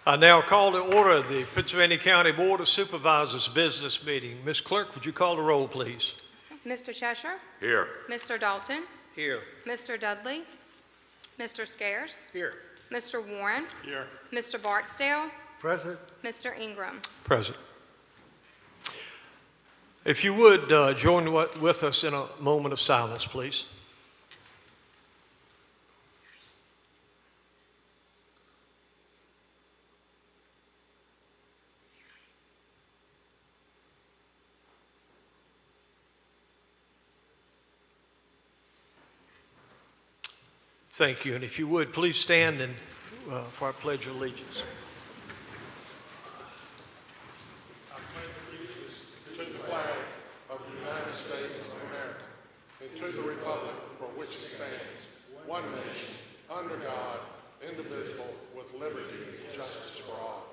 I now call to order the Pittsylvania County Board of Supervisors business meeting. Ms. Clerk, would you call the roll, please? Mr. Cheshire? Here. Mr. Dalton? Here. Mr. Dudley? Mr. Scares? Here. Mr. Warren? Here. Mr. Barksdale? Present. Mr. Ingram? Present. If you would join with us in a moment of silence, please. Thank you. And if you would, please stand and for our Pledge of Allegiance. I pledge allegiance to the flag of the United States of America and to the republic for which it stands, one nation, under God, indivisible, with liberty and justice for all.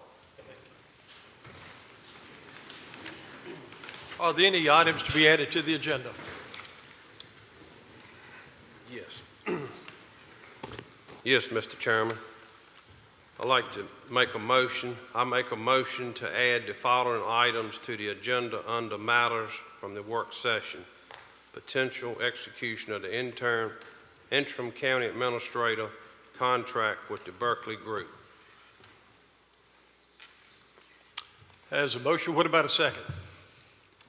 Are there any items to be added to the agenda? Yes. Yes, Mr. Chairman. I'd like to make a motion. I make a motion to add the following items to the agenda under matters from the work session. Potential execution of the interim county administrator contract with the Berkeley Group. As a motion, what about a second?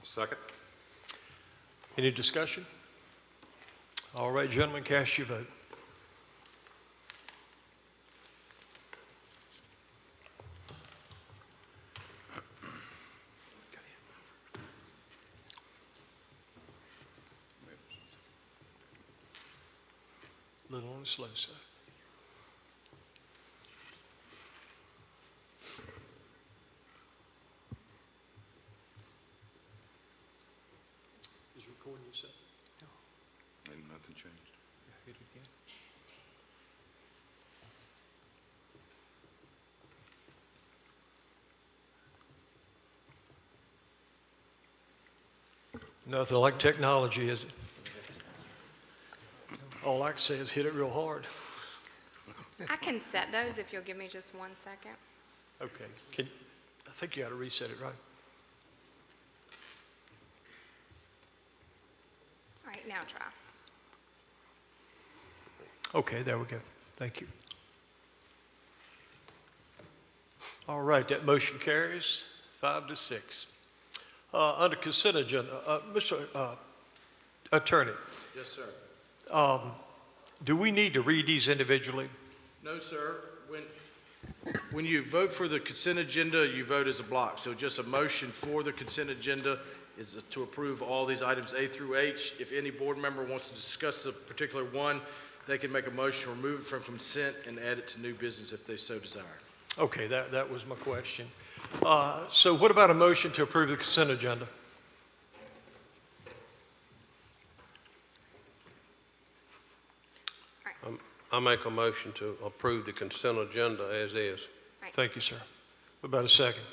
Second. Any discussion? All right, gentlemen, cast your vote. A little on the slow side. Is recording you set? And nothing changed. Hit it again. Nothing like technology, is it? All I can say is hit it real hard. I can set those if you'll give me just 1 second. Okay. I think you got to reset it, right? All right, now try. Okay, there we go. Thank you. All right, that motion carries 5-6. Under consent agenda, Mr. Attorney, Yes, sir. do we need to read these individually? No, sir. When you vote for the consent agenda, you vote as a block. So just a motion for the consent agenda is to approve all these items A through H. If any board member wants to discuss a particular one, they can make a motion, remove it from consent, and add it to new business if they so desire. Okay, that was my question. So what about a motion to approve the consent agenda? I make a motion to approve the consent agenda as is. Thank you, sir. What about a second?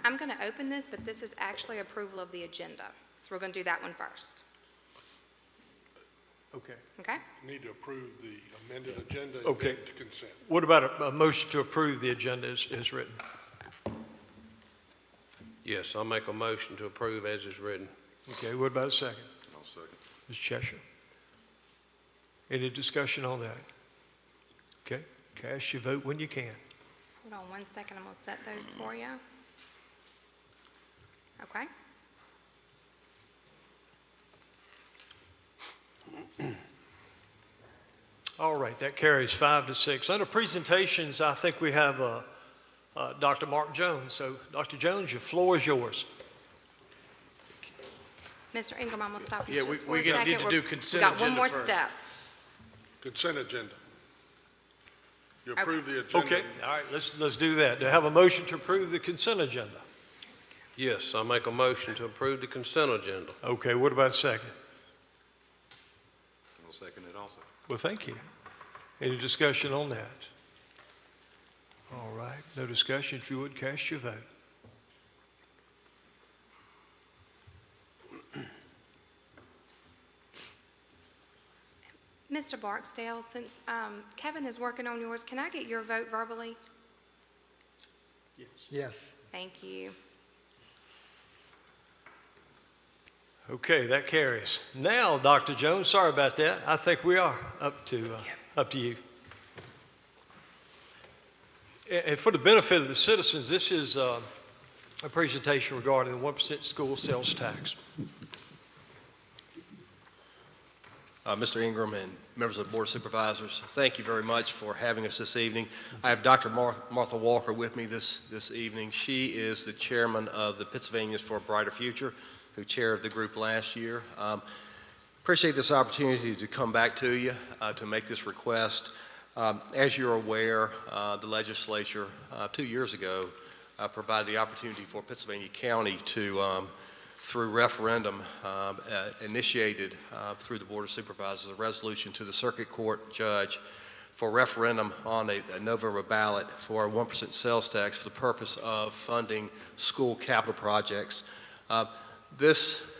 I'm going to open this, but this is actually approval of the agenda. So we're going to do that one first. Okay. Okay? Need to approve the amended agenda and Okay. then to consent. What about a motion to approve the agenda as written? Yes, I make a motion to approve as is written. Okay, what about a second? I'll second. Ms. Cheshire? Any discussion on that? Okay, cast your vote when you can. Hold on 1 second. I'm going to set those for you. Okay? All right, that carries 5-6. Under presentations, I think we have Dr. Mark Jones. So, Dr. Jones, your floor is yours. Mr. Ingram, I'm going to stop you Yeah, just for we a second. need to do consent We got one agenda more first. step. Consent agenda. You approve the agenda. Okay, all right, let's do that. Do I have a motion to approve the consent agenda? Yes, I make a motion to approve the consent agenda. Okay, what about a second? I'll second it also. Well, thank you. Any discussion on that? All right, no discussion. If you would, cast your vote. Mr. Barksdale, since Kevin is working on yours, can I get your vote verbally? Yes. Thank you. Okay, that carries. Now, Dr. Jones, sorry about that. I think we are up to you. And for the benefit of the citizens, this is a presentation regarding the 1% school sales tax. Mr. Ingram and members of the Board of Supervisors, thank you very much for having us this evening. I have Dr. Martha Walker with me this evening. She is the chairman of the Pittsylvanians for a Brighter Future, who chaired the group last year. Appreciate this opportunity to come back to you to make this request. As you're aware, the legislature 2 years ago provided the opportunity for Pittsylvania County to through referendum initiated through the Board of Supervisors, a resolution to the circuit court judge for referendum on a November ballot for a 1% sales tax for the purpose of funding school capital projects. This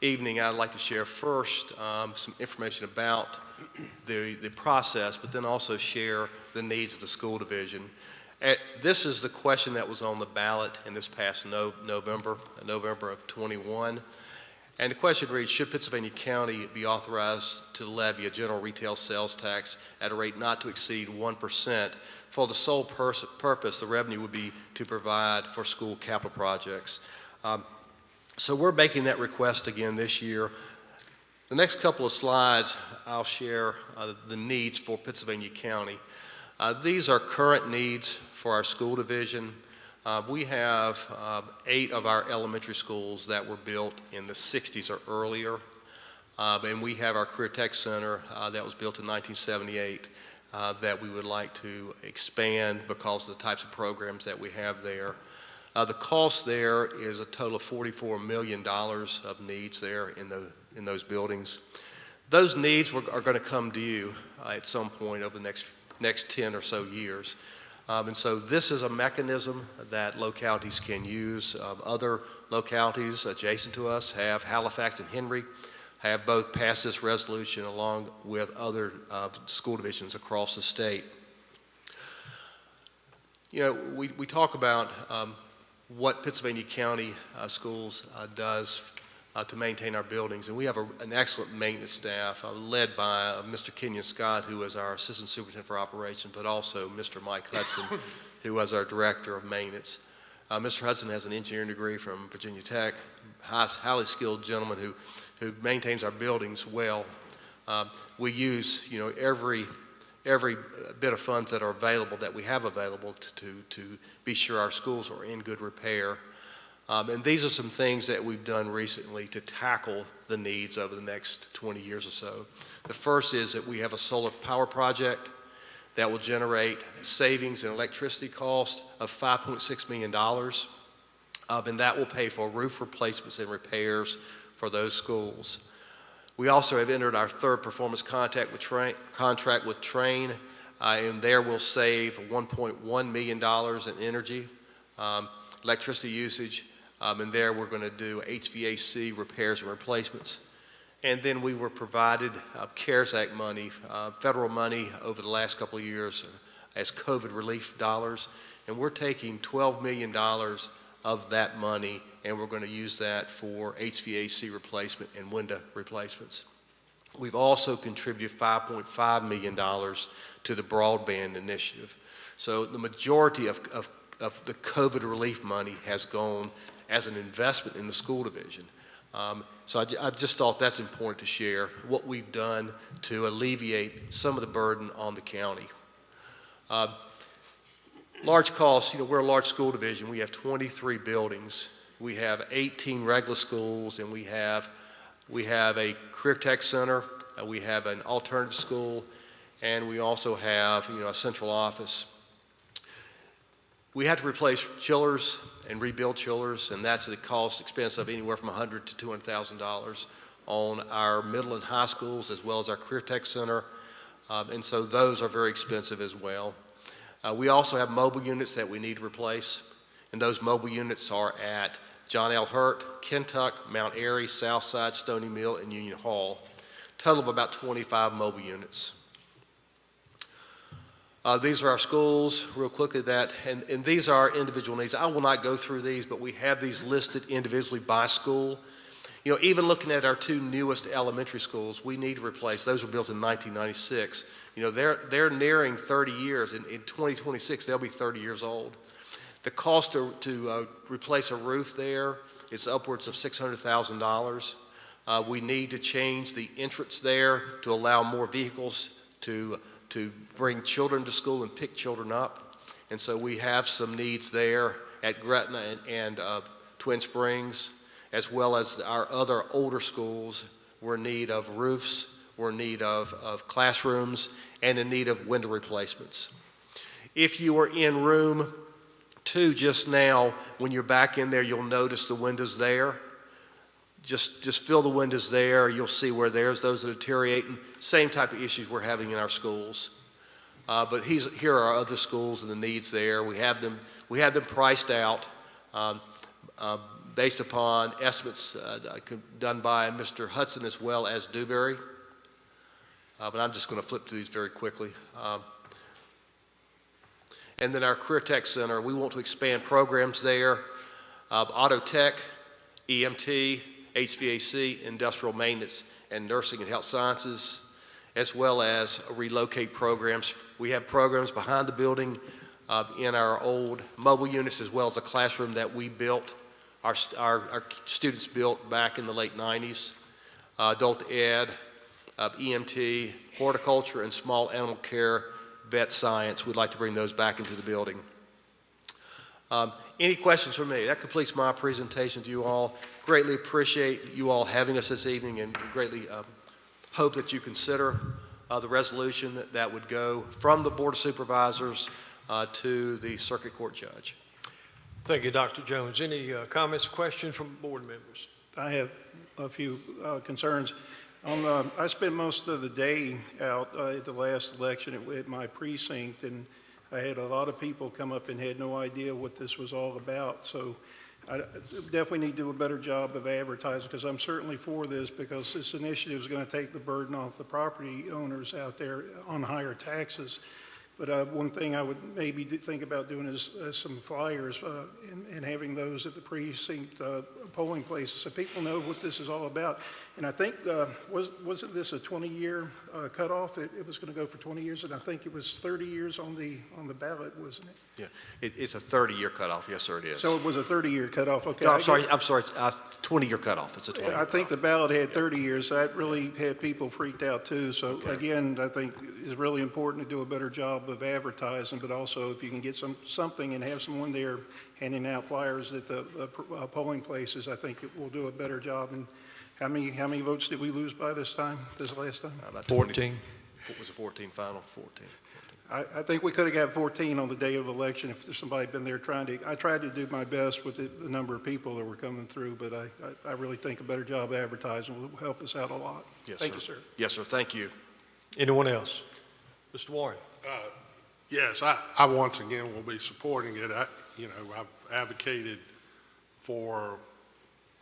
evening, I'd like to share first some information about the process, but then also share the needs of the school division. This is the question that was on the ballot in this past November of 21. And the question reads, should Pittsylvania County be authorized to levy a general retail sales tax at a rate not to exceed 1% for the sole purpose the revenue would be to provide for school capital projects? So we're making that request again this year. The next couple of slides, I'll share the needs for Pittsylvania County. These are current needs for our school division. We have 8 of our elementary schools that were built in the 60s or earlier, and we have our Career Tech Center that was built in 1978 that we would like to expand because of the types of programs that we have there. The cost there is a total of $44 million of needs there in those buildings. Those needs are going to come due at some point over the next 10 or so years. And so this is a mechanism that localities can use. Other localities adjacent to us have Halifax and Henry, have both passed this resolution along with other school divisions across the state. You know, we talk about what Pittsylvania County Schools does to maintain our buildings, and we have an excellent maintenance staff led by Mr. Kenyon Scott, who is our Assistant Superintendent for Operations, but also Mr. Mike Hudson, who is our Director of Maintenance. Mr. Hudson has an engineering degree from Virginia Tech, highly skilled gentleman who maintains our buildings well. We use, you know, every bit of funds that are available, that we have available to be sure our schools are in good repair. And these are some things that we've done recently to tackle the needs over the next 20 years or so. The first is that we have a solar power project that will generate savings in electricity costs of $5.6 million, and that will pay for roof replacements and repairs for those schools. We also have entered our third performance contract with Train, and there we'll save $1.1 million in energy, electricity usage, and there we're going to do HVAC repairs and replacements. And then we were provided CARES Act money, federal money over the last couple of years as COVID relief dollars, and we're taking $12 million of that money, and we're going to use that for HVAC replacement and window replacements. We've also contributed $5.5 million to the broadband initiative. So the majority of the COVID relief money has gone as an investment in the school division. So I just thought that's important to share, what we've done to alleviate some of the burden on the county. Large costs, you know, we're a large school division. We have 23 buildings. We have 18 regular schools, and we have a Career Tech Center, we have an alternative school, and we also have, you know, a central office. We had to replace chillers and rebuild chillers, and that's at a cost expense of anywhere from $100,000 to $200,000 on our middle and high schools, as well as our Career Tech Center, and so those are very expensive as well. We also have mobile units that we need to replace, and those mobile units are at John L. Hurt, Kentuck, Mount Airy, Southside, Stony Mill, and Union Hall. total of about 25 mobile units. These are our schools, real quickly and these are our individual needs. I will not go through these, but we have these listed individually by school. You know, even looking at our two newest elementary schools, we need to replace, those were built in 1996. You know, they're nearing 30 years. In 2026, they'll be 30 years old. The cost to replace a roof there is upwards of $600,000. We need to change the entrance there to allow more vehicles to bring children to school and pick children up. And so we have some needs there at Gretna and Twin Springs, as well as our other older schools. We're in need of roofs, we're in need of classrooms, and in need of window replacements. If you were in room 2 just now, when you're back in there, you'll notice the windows there. Just fill the windows there. You'll see where there's those that are deteriorating. Same type of issues we're having in our schools. But here are our other schools and the needs there. We have them priced out based upon estimates done by Mr. Hudson as well as Dewberry. But I'm just going to flip through these very quickly. And then our Career Tech Center, we want to expand programs there. Auto Tech, EMT, HVAC, industrial maintenance, and nursing and health sciences, as well as relocate programs. We have programs behind the building in our old mobile units, as well as a classroom that we built, our students built back in the late 90s. Adult ed, EMT, horticulture, and small animal care, vet science. We'd like to bring those back into the building. Any questions for me? That completes my presentation to you all. Greatly appreciate you all having us this evening, and greatly hope that you consider the resolution that would go from the Board of Supervisors to the Circuit Court Judge. Thank you, Dr. Jones. Any comments, questions from board members? I have a few concerns. I spent most of the day out at the last election at my precinct, and I had a lot of people come up and had no idea what this was all about. So I definitely need to do a better job of advertising, because I'm certainly for this, because this initiative is going to take the burden off the property owners out there on higher taxes. But one thing I would maybe think about doing is some flyers and having those at the precinct polling places so people know what this is all about. And I think, wasn't this a 20-year cutoff? It was going to go for 20 years, and I think it was 30 years on the ballot, wasn't it? Yeah, it's a 30-year cutoff. Yes, sir, it is. So it was a 30-year cutoff. Okay. No, I'm sorry. It's a 20-year cutoff. It's a 20-year I think the ballot had 30 years. So that really had people freaked out too. So Okay. again, I think it's really important to do a better job of advertising, but also if you can get something and have someone there handing out flyers at the polling places, I think it will do a better job. And how many votes did we lose by this last time? About 14. What was it, 14 final? 14. I think we could have got 14 on the day of election if there's somebody been there I tried to do my best with the number of people that were coming through, but I really think a better job of advertising will help us out a lot. Yes, Thank sir. you, sir. Yes, sir. Thank you. Anyone else? Mr. Warren? Yes, I once again will be supporting it. I've advocated for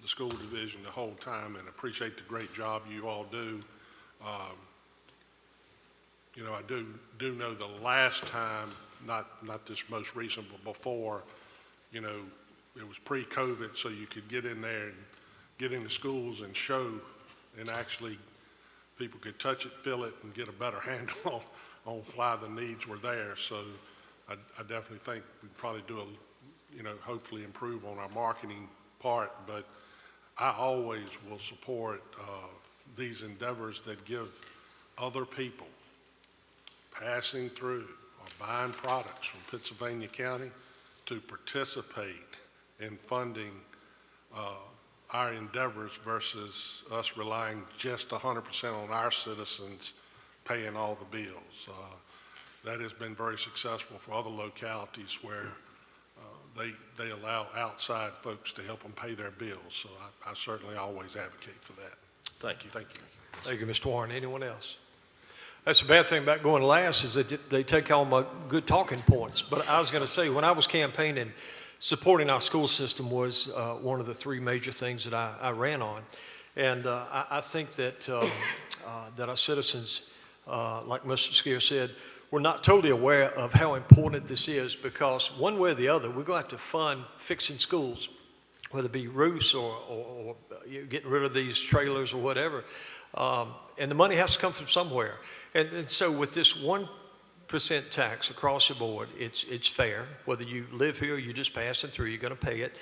the school division the whole time and appreciate the great job you all do. I do know the last time, not this most recent, but before, it was pre-COVID, so you could get in there and get into schools and show, and actually people could touch it, feel it, and get a better handle on why the needs were there. So I definitely think we'd probably do hopefully improve on our marketing part, but I always will support these endeavors that give other people passing through or buying products from Pittsylvania County to participate in funding our endeavors versus us relying just 100% on our citizens paying all the bills. That has been very successful for other localities where they allow outside folks to help them pay their bills. So I certainly always advocate for that. Thank you. Thank you. Thank you, Mr. Warren. Anyone else? That's the bad thing about going last is that they take all my good talking points. But I was going to say, when I was campaigning, supporting our school system was one of the three major things that I ran on. And I think that that our citizens, like Mr. Skier said, we're not totally aware of how important this is, because one way or the other, we're going to have to fund fixing schools, whether it be roofs or getting rid of these trailers or whatever. And the money has to come from somewhere. And so with this 1% tax across the board, it's fair. Whether you live here or you're just passing through, you're going to pay it.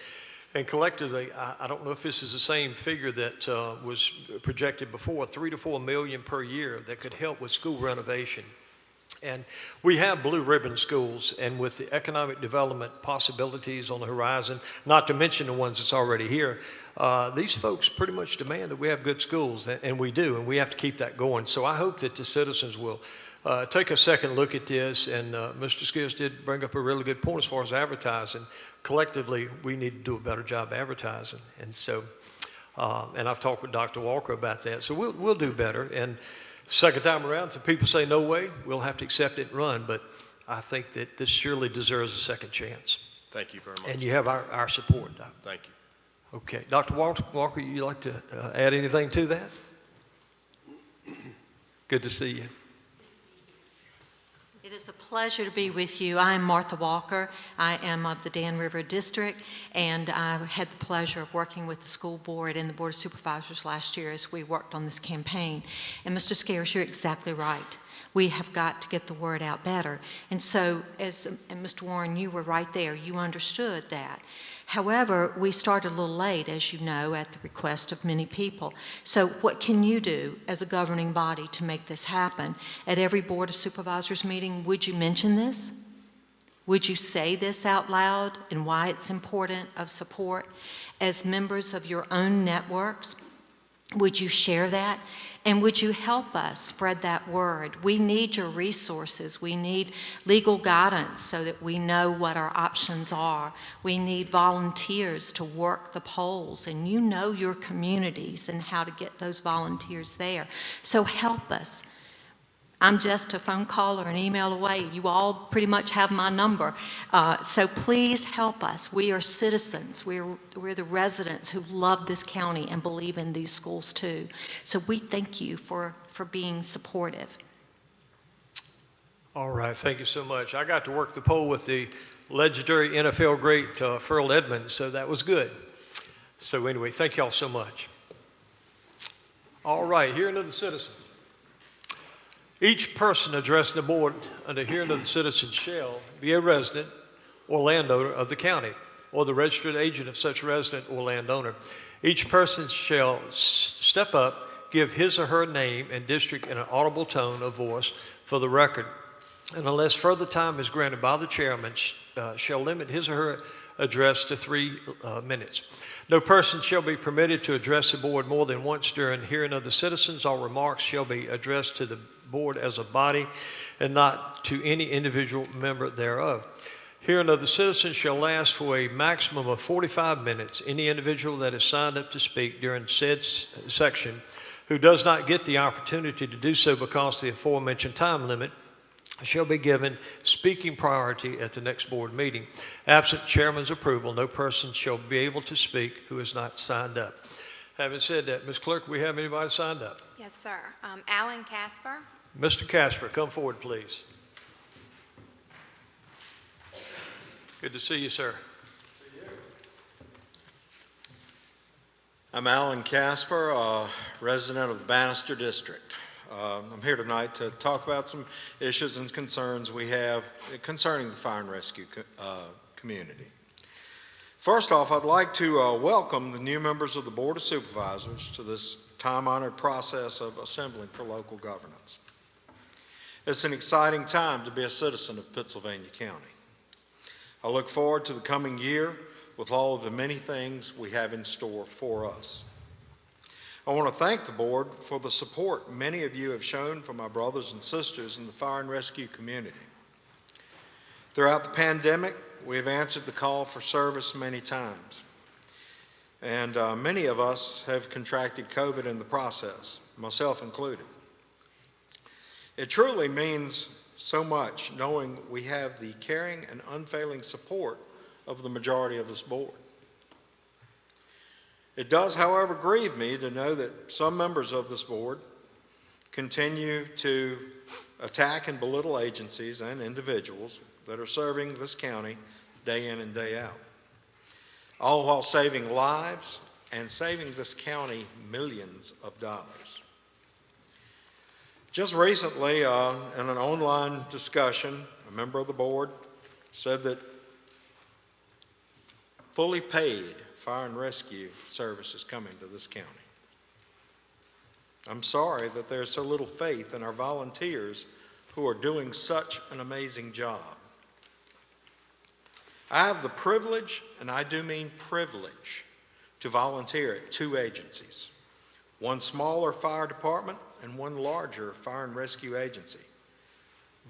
And collectively, I don't know if this is the same figure that was projected before, 3 to 4 million per year that could help with school renovation. And we have blue ribbon schools, and with the economic development possibilities on the horizon, not to mention the ones that's already here, these folks pretty much demand that we have good schools, and we do, and we have to keep that going. So I hope that the citizens will take a second look at this, and Mr. Skiers did bring up a really good point as far as advertising. Collectively, we need to do a better job advertising, and so, and I've talked with Dr. Walker about that, so we'll do better. And second time around, if people say no way, we'll have to accept it and run, but I think that this surely deserves a second chance. Thank you very much. And you have our support, Doc. Thank you. Okay, Dr. Walker, you like to add anything to that? Good to see you. It is a pleasure to be with you. I am Martha Walker. I am of the Dan River District, and I had the pleasure of working with the school board and the Board of Supervisors last year as we worked on this campaign. And Mr. Scares, you're exactly right. We have got to get the word out better. And so, and Mr. Warren, you were right there. You understood that. However, we started a little late, as you know, at the request of many people. So what can you do as a governing body to make this happen? At every Board of Supervisors meeting, would you mention this? Would you say this out loud and why it's important of support? As members of your own networks, would you share that? And would you help us spread that word? We need your resources. We need legal guidance so that we know what our options are. We need volunteers to work the polls, and you know your communities and how to get those volunteers there. So help us. I'm just a phone call or an email away. You all pretty much have my number. So please help us. We are citizens. We're the residents who love this county and believe in these schools too. So we thank you for being supportive. All right, thank you so much. I got to work the poll with the legendary NFL great Ferrell Edmonds, so that was good. So anyway, thank you all so much. All right, hearing of the citizens. Each person addressing the board under hearing of the citizens shall be a resident or landowner of the county, or the registered agent of such resident or landowner. Each person shall step up, give his or her name and district in an audible tone of voice for the record, and unless further time is granted by the chairman, shall limit his or her address to 3 minutes. No person shall be permitted to address the board more than once during hearing of the citizens. All remarks shall be addressed to the board as a body and not to any individual member thereof. Hearing of the citizens shall last for a maximum of 45 minutes. Any individual that is signed up to speak during said section who does not get the opportunity to do so because of the aforementioned time limit shall be given speaking priority at the next board meeting. Absent chairman's approval, no person shall be able to speak who is not signed up. Having said that, Ms. Clerk, we have anybody signed up? Yes, sir. Alan Casper. Mr. Casper, come forward, please. Good to see you, sir. I'm Alan Casper, a resident of the Bannister District. I'm here tonight to talk about some issues and concerns we have concerning the fire and rescue community. First off, I'd like to welcome the new members of the Board of Supervisors to this time-honored process of assembling for local governance. It's an exciting time to be a citizen of Pittsylvania County. I look forward to the coming year with all of the many things we have in store for us. I want to thank the board for the support many of you have shown for my brothers and sisters in the fire and rescue community. Throughout the pandemic, we have answered the call for service many times, and many of us have contracted COVID in the process, myself included. It truly means so much knowing we have the caring and unfailing support of the majority of this board. It does, however, grieve me to know that some members of this board continue to attack and belittle agencies and individuals that are serving this county day in and day out, all while saving lives and saving this county millions of dollars. Just recently, in an online discussion, a member of the board said that fully paid fire and rescue service is coming to this county. I'm sorry that there's so little faith in our volunteers who are doing such an amazing job. I have the privilege, and I do mean privilege, to volunteer at 2 agencies, one smaller fire department and one larger fire and rescue agency.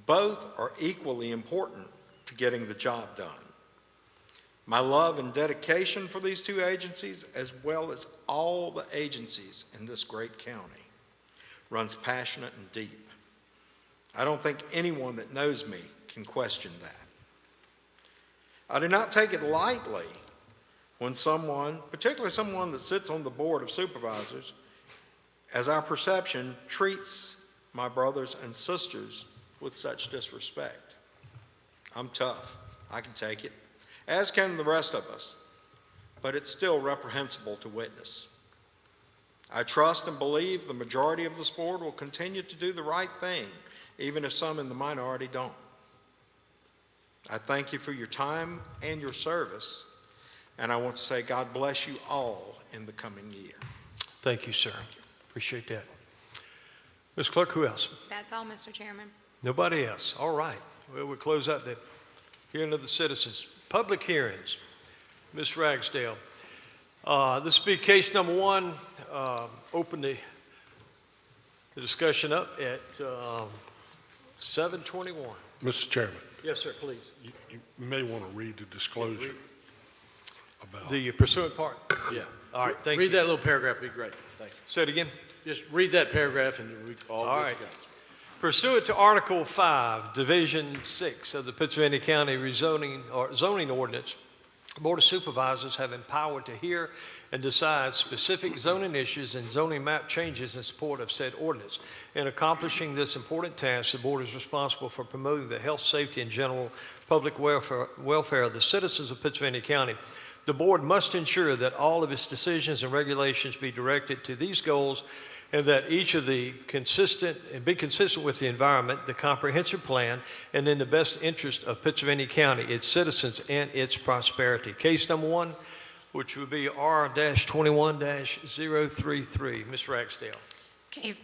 Both are equally important to getting the job done. My love and dedication for these 2 agencies, as well as all the agencies in this great county, runs passionate and deep. I don't think anyone that knows me can question that. I do not take it lightly when someone, particularly someone that sits on the Board of Supervisors, as our perception, treats my brothers and sisters with such disrespect. I'm tough. I can take it, as can the rest of us, but it's still reprehensible to witness. I trust and believe the majority of this board will continue to do the right thing, even if some in the minority don't. I thank you for your time and your service, and I want to say God bless you all in the coming year. Thank you, sir. Appreciate that. Ms. Clerk, who else? That's all, Mr. Chairman. Nobody else. All right. Well, we'll close out the hearing of the citizens. Public hearings. Ms. Ragsdale. This will be case number 1. Open the discussion up at 7:21. Mr. Chairman, Yes, sir, please. you may want to read the disclosure about. The pursuant part. Yeah. All right, thank you. Read that little paragraph, would be great. Thank you. Say it again. Just read that paragraph and we all All good right. to go. Pursuant to Article 5, Division 6 of the Pittsylvania County Rezoning or Zoning Ordinance, the Board of Supervisors have empowered to hear and decide specific zoning issues and zoning map changes in support of said ordinance. In accomplishing this important task, the Board is responsible for promoting the health, safety, and general public welfare of the citizens of Pittsylvania County. The Board must ensure that all of its decisions and regulations be directed to these goals and that each of the be consistent with the environment, the comprehensive plan, and in the best interest of Pittsylvania County, its citizens, and its prosperity. Case number 1, which would be R-21-033. Ms. Ragsdale. Case,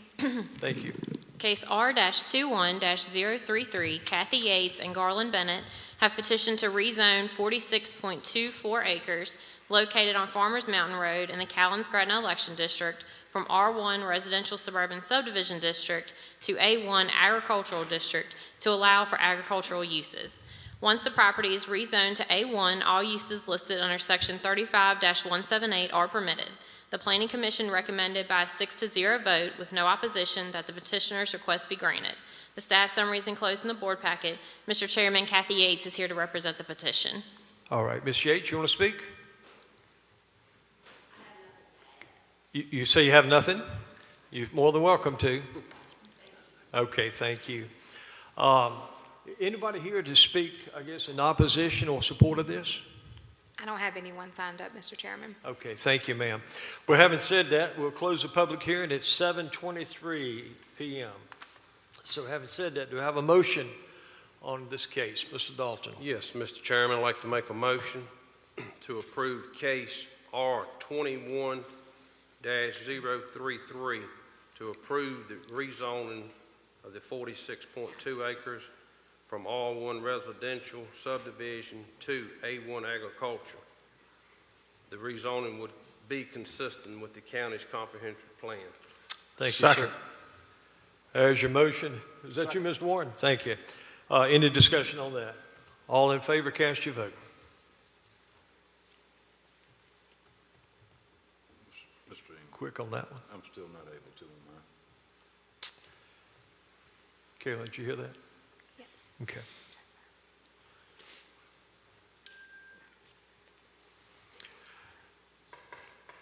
Thank you. case R-21-033, Kathy Yates and Garland Bennett have petitioned to rezone 46.24 acres located on Farmers Mountain Road in the Callens-Gretna Election District from R1 Residential Suburban Subdivision District to A1 Agricultural District to allow for agricultural uses. Once the property is rezoned to A1, all uses listed under Section 35-178 are permitted. The Planning Commission recommended by a 6-0 vote with no opposition that the petitioner's request be granted. The staff summary is enclosed in the board packet. Mr. Chairman, Kathy Yates is here to represent the petition. All right, Ms. Yates, you want to speak? You say you have nothing? You're more than welcome to. Okay, thank you. Anybody here to speak, I guess, in opposition or support of this? I don't have anyone signed up, Mr. Chairman. Okay, thank you, ma'am. Well, having said that, we'll close the public hearing at 7:23 p.m. So having said that, do I have a motion on this case? Mr. Dalton. Yes, Mr. Chairman, I'd like to make a motion to approve case R-21-033 to approve the rezoning of the 46.2 acres from R1 residential subdivision to A1 agriculture. The rezoning would be consistent with the county's comprehensive plan. Thank you, Second. sir. There's your motion. Is that you, Mr. Warren? Thank you. Any discussion on that? All in favor, cast your vote. Mr. Ingram, Quick on that one. I'm still not able to on mine. Kayla, did you hear that? Yes. Okay.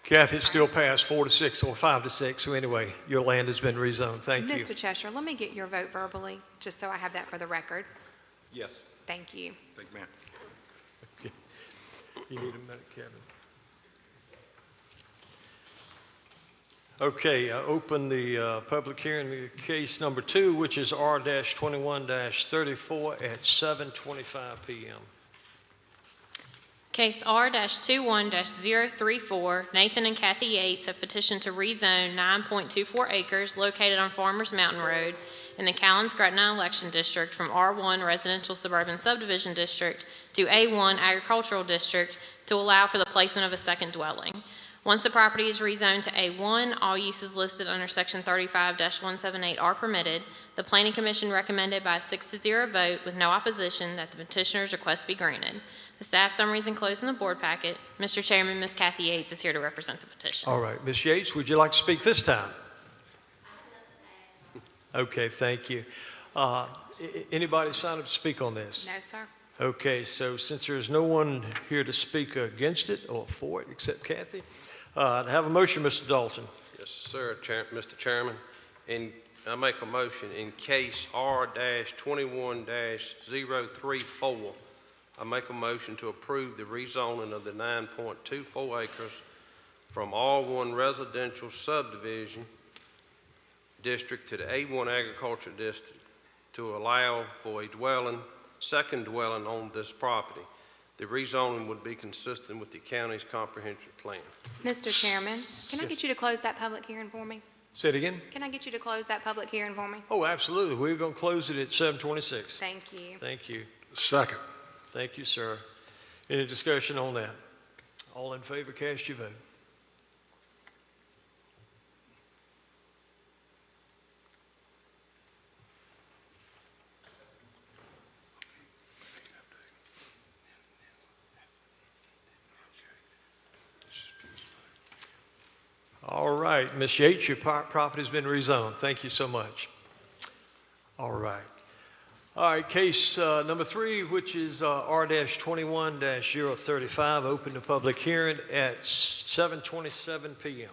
Kathy, it's still passed 4-6 or 5-6. So anyway, your land has been rezoned. Thank you. Mr. Cheshire, let me get your vote verbally, just so I have that for the record. Yes. Thank you. Thank you, ma'am. Okay. You need a minute, Kevin. Okay, open the public hearing, case number 2, which is R-21-34 at 7:25 PM. Case R-21-034, Nathan and Kathy Yates have petitioned to rezone 9.24 acres located on Farmers Mountain Road in the Callens-Gretna Election District from R1 Residential Suburban Subdivision District to A1 Agricultural District to allow for the placement of a second dwelling. Once the property is rezoned to A1, all uses listed under Section 35-178 are permitted. The Planning Commission recommended by a 6-0 vote with no opposition that the petitioner's request be granted. The staff summary is enclosed in the board packet. Mr. Chairman, Ms. Kathy Yates is here to represent the petition. All right, Ms. Yates, would you like to speak this time? Okay, thank you. Anybody sign up to speak on this? No, sir. Okay, so since there's no one here to speak against it or for it except Kathy, I'd have a motion, Mr. Dalton. Yes, sir, Mr. Chairman. I make a motion in case R-21-034. I make a motion to approve the rezoning of the 9.24 acres from R1 Residential Subdivision District to the A1 Agriculture District to allow for a second dwelling on this property. The rezoning would be consistent with the county's comprehensive plan. Mr. Chairman, can I get you to close that public hearing for me? Say it again? Can I get you to close that public hearing for me? Oh, absolutely. We're going to close it at 7:26. Thank you. Thank you. Second. Thank you, sir. Any discussion on that? All in favor, cast your vote. All right, Ms. Yates, your property's been rezoned. Thank you so much. All right. All right, case number 3, which is R-21-035, open to public hearing at 7:27 PM.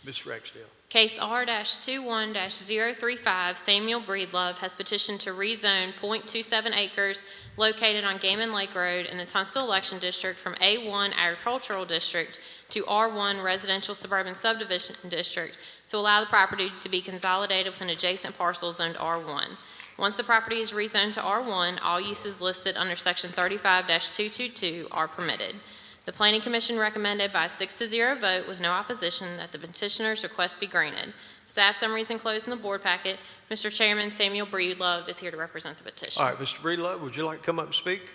Ms. Rexdale. Case R-21-035, Samuel Breedlove has petitioned to rezone .27 acres located on Gaiman Lake Road in the Tunstall Election District from A1 Agricultural District to R1 Residential Suburban Subdivision District to allow the property to be consolidated with an adjacent parcel zoned R1. Once the property is rezoned to R1, all uses listed under Section 35-222 are permitted. The Planning Commission recommended by a 6-0 vote with no opposition that the petitioner's request be granted. Staff summary is enclosed in the board packet. Mr. Chairman, Samuel Breedlove is here to represent the petition. All right, Mr. Breedlove, would you like to come up and speak?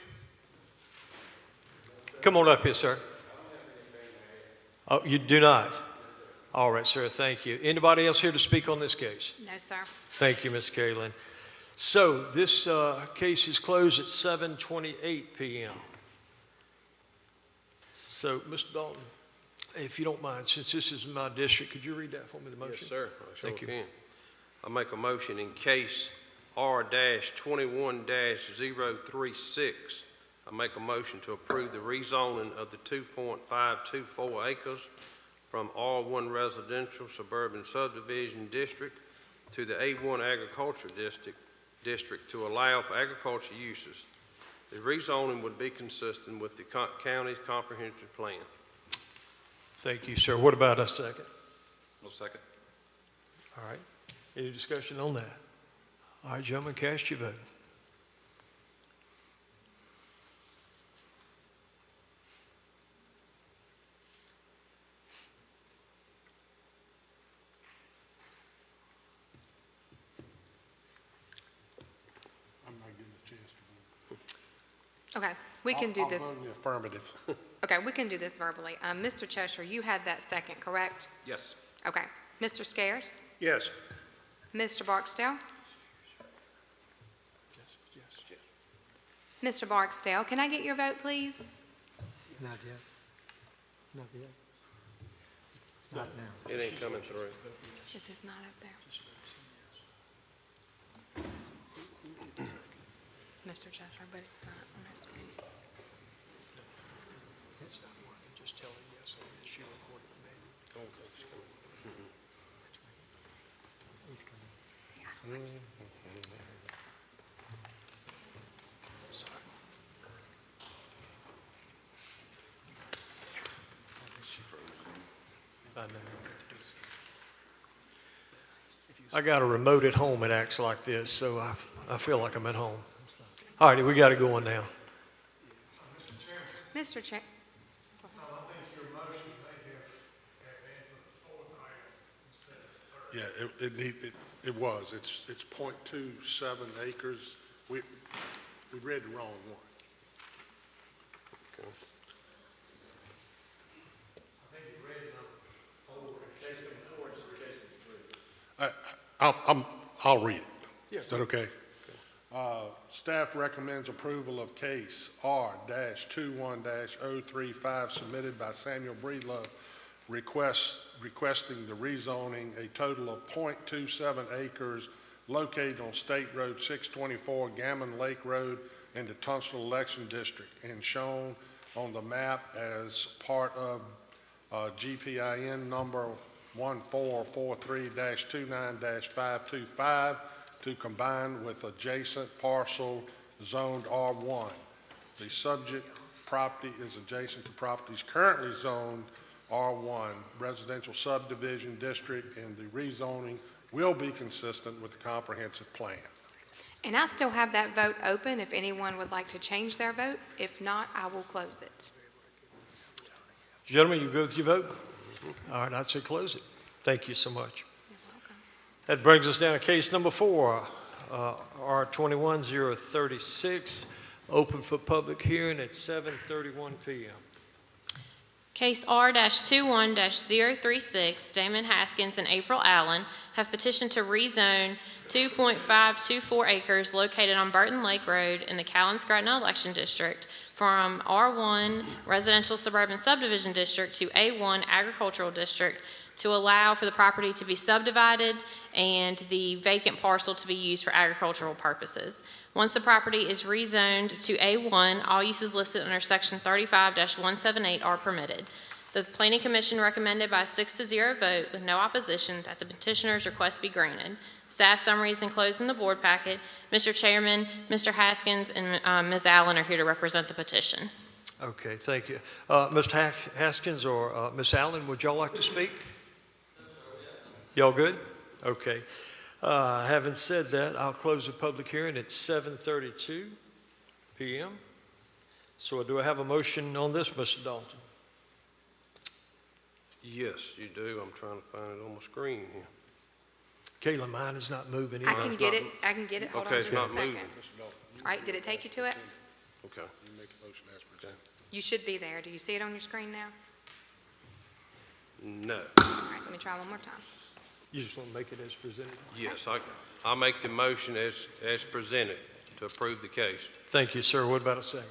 Come on up here, sir. Oh, you do not? All right, sir, thank you. Anybody else here to speak on this case? No, sir. Thank you, Ms. Kaylin. So this case is closed at 7:28 PM. So, Mr. Dalton, if you don't mind, since this is my district, could you read that for me, the motion? Yes, sir. I sure Thank you. can. I make a motion in case R-21-036. I make a motion to approve the rezoning of the 2.524 acres from R1 Residential Suburban Subdivision District to the A1 Agriculture District to allow for agriculture uses. The rezoning would be consistent with the county's comprehensive plan. Thank you, sir. What about a second? No second. All right. Any discussion on that? All right, gentlemen, cast your vote. I'm not getting a chance to vote. Okay, we can do this. I'll vote in the affirmative. Okay, we can do this verbally. Mr. Cheshire, you had that second, correct? Yes. Okay. Mr. Scares? Yes. Mr. Barksdale? Yes, yes, yes. Mr. Barksdale, can I get your vote, please? Not yet. Not yet. Not now. It ain't coming through. This is not up there. Mr. Cheshire, but it's not on our screen. It's not working. Just tell her yes, or she recorded the meeting. He's coming. I got a remote at home that acts like this, so I feel like I'm at home. All righty, we got it going now. Mr. Chair, Yeah, it was. It's .27 acres. We read the wrong one. I'll read it. Is that okay? Staff recommends approval of case R-21-035 submitted by Samuel Breedlove, requesting the rezoning a total of .27 acres located on State Road 624, Gammon Lake Road in the Tunstall Election District, and shown on the map as part of GPIN number 1443-29-525 to combine with adjacent parcel zoned R1. The subject property is adjacent to properties currently zoned R1 residential subdivision district, and the rezoning will be consistent with the comprehensive plan. and I still have that vote open if anyone would like to change their vote. If not, I will close it. Gentlemen, you go with your vote? All right, I'd say close it. Thank you so much. That brings us down to case number 4, R-21-036, open for public hearing at 7:31 p.m. Case R-21-036, Damon Haskins and April Allen have petitioned to rezone 2.524 acres located on Burton Lake Road in the Callan-Scranton Election District from R1 Residential Suburban Subdivision District to A1 Agricultural District to allow for the property to be subdivided and the vacant parcel to be used for agricultural purposes. Once the property is rezoned to A1, all uses listed under Section 35-178 are permitted. The Planning Commission recommended by a 6-0 vote with no opposition that the petitioner's request be granted. Staff summary is enclosed in the board packet. Mr. Chairman, Mr. Haskins, and Ms. Allen are here to represent the petition. Okay, thank you. Mr. Haskins or Ms. Allen, would y'all like to speak? Y'all good? Okay. Having said that, I'll close the public hearing at 7:32 p.m. So do I have a motion on this, Mr. Dalton? Yes, you do. I'm trying to find it on my screen here. Kayla, mine is not moving I either. can get it. I can get it. Hold Okay, on it's just a not second. moving. All right, did it take you to it? Okay. You make a motion as presented. You should be there. Do you see it on your screen now? No. All right, let me try one more time. You just want to make it as presented? Yes, I'll make the motion as presented to approve the case. Thank you, sir. What about a second?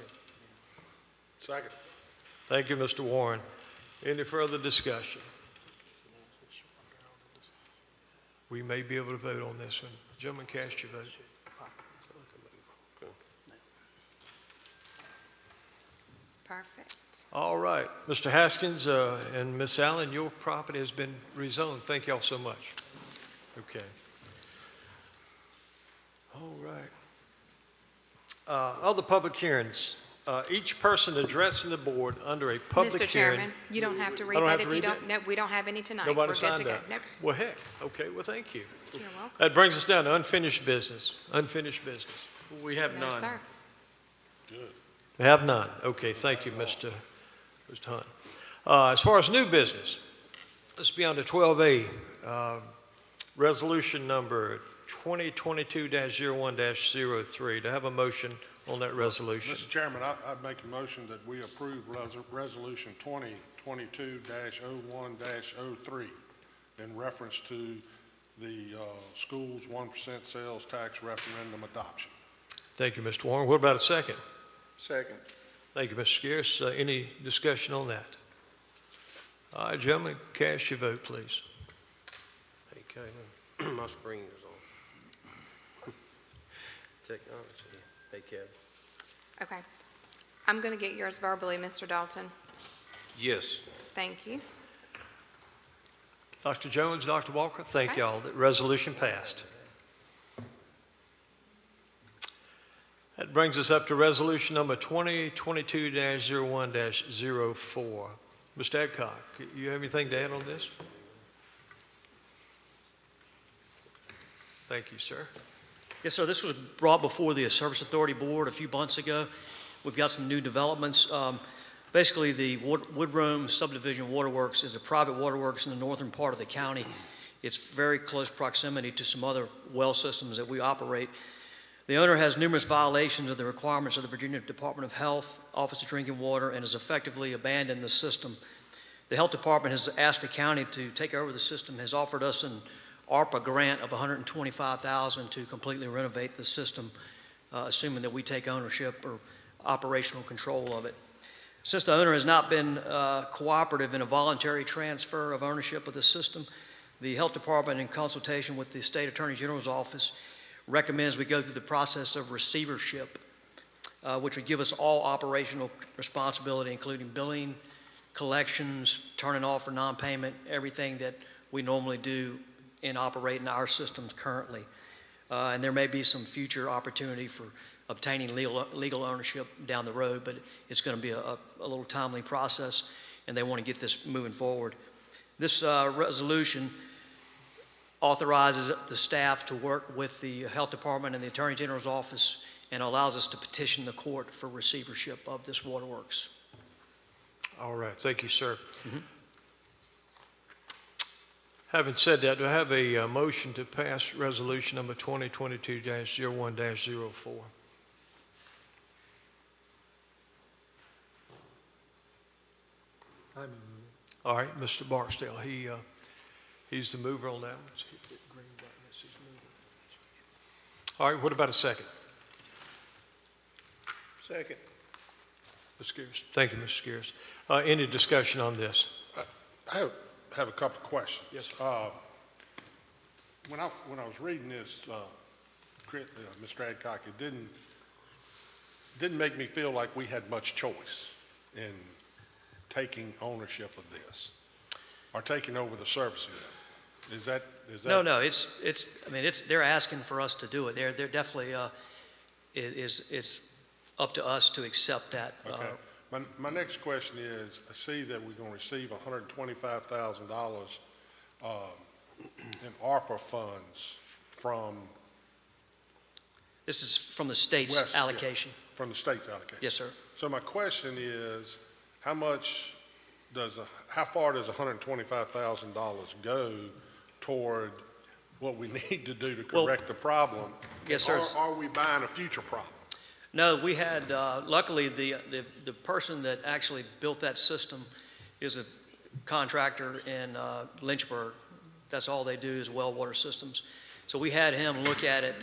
Second. Thank you, Mr. Warren. Any further discussion? We may be able to vote on this one. Gentlemen, cast your vote. Perfect. All right. Mr. Haskins and Ms. Allen, your property has been rezoned. Thank you all so much. Okay. All right. Other public hearings. Each person addressing the board under a public Mr. hearing. Chairman, you don't have to read don't that have if to you read don't. No, we don't have any tonight. Nobody We're good signed to go. up? Nope. Well, heck, okay, well, thank you. You're welcome. That brings us down to unfinished business. Unfinished business. We have No, none. sir. We have none. Okay, thank you, Mr. Hunt. As far as new business, let's be on to 12A, resolution number 2022-01-03. To have a motion on that resolution. Mr. Chairman, I'd make a motion that we approve Resolution 2022-01-03 in reference to the school's 1% sales tax referendum adoption. Thank you, Mr. Warren. What about a second? Second. Thank you, Mr. Scarce. Any discussion on that? All right, gentlemen, cast your vote, please. Hey, Kevin, my screen is on. Technology. Hey, Kevin. Okay. I'm going to get yours verbally, Mr. Dalton. Yes. Thank you. Dr. Jones, Dr. Walker, thank Okay. y'all. That resolution passed. That brings us up to resolution number 2022-01-04. Mr. Adcock, you have anything to add on this? Thank you, sir. Yes, sir. This was brought before the Service Authority Board a few months ago. We've got some new developments. Basically, the Woodrome Subdivision Waterworks is a private waterworks in the northern part of the county. It's very close proximity to some other well systems that we operate. The owner has numerous violations of the requirements of the Virginia Department of Health, Office of Drinking Water, and has effectively abandoned the system. The Health Department has asked the county to take over the system, has offered us an ARPA grant of $125,000 to completely renovate the system, assuming that we take ownership or operational control of it. Since the owner has not been cooperative in a voluntary transfer of ownership of the system, the Health Department, in consultation with the State Attorney General's office, recommends we go through the process of receivership, which would give us all operational responsibility, including billing, collections, turning off for non-payment, everything that we normally do in operating our systems currently. And there may be some future opportunity for obtaining legal ownership down the road, but it's going to be a little timely process, and they want to get this moving forward. This resolution authorizes the staff to work with the Health Department and the Attorney General's office and allows us to petition the court for receivership of this waterworks. All right, thank you, sir. Having said that, do I have a motion to pass resolution number 2022-01-04? All right, Mr. Barksdale, he's the mover on that one. So hit the green button that says move. All right, what about a second? Second. Ms. Scares. Thank you, Mr. Scares. Any discussion on this? I have a couple of questions. Yes, When I was reading this, Mr. Adcock, it didn't make me feel like we had much choice in taking ownership of this or taking over the service unit. Is that? No, they're asking for us to do it. They're definitely, it's up to us to accept that. Okay. My next question is, I see that we're going to receive $125,000 in ARPA funds from. This is from the state's allocation. From the state's allocation. Yes, sir. So my question is, how far does $125,000 go toward what we need to do to correct the problem? Yes, sir. Or are we buying a future problem? No, we had, luckily, the person that actually built that system is a contractor in Lynchburg. That's all they do is well water systems. So we had him look at it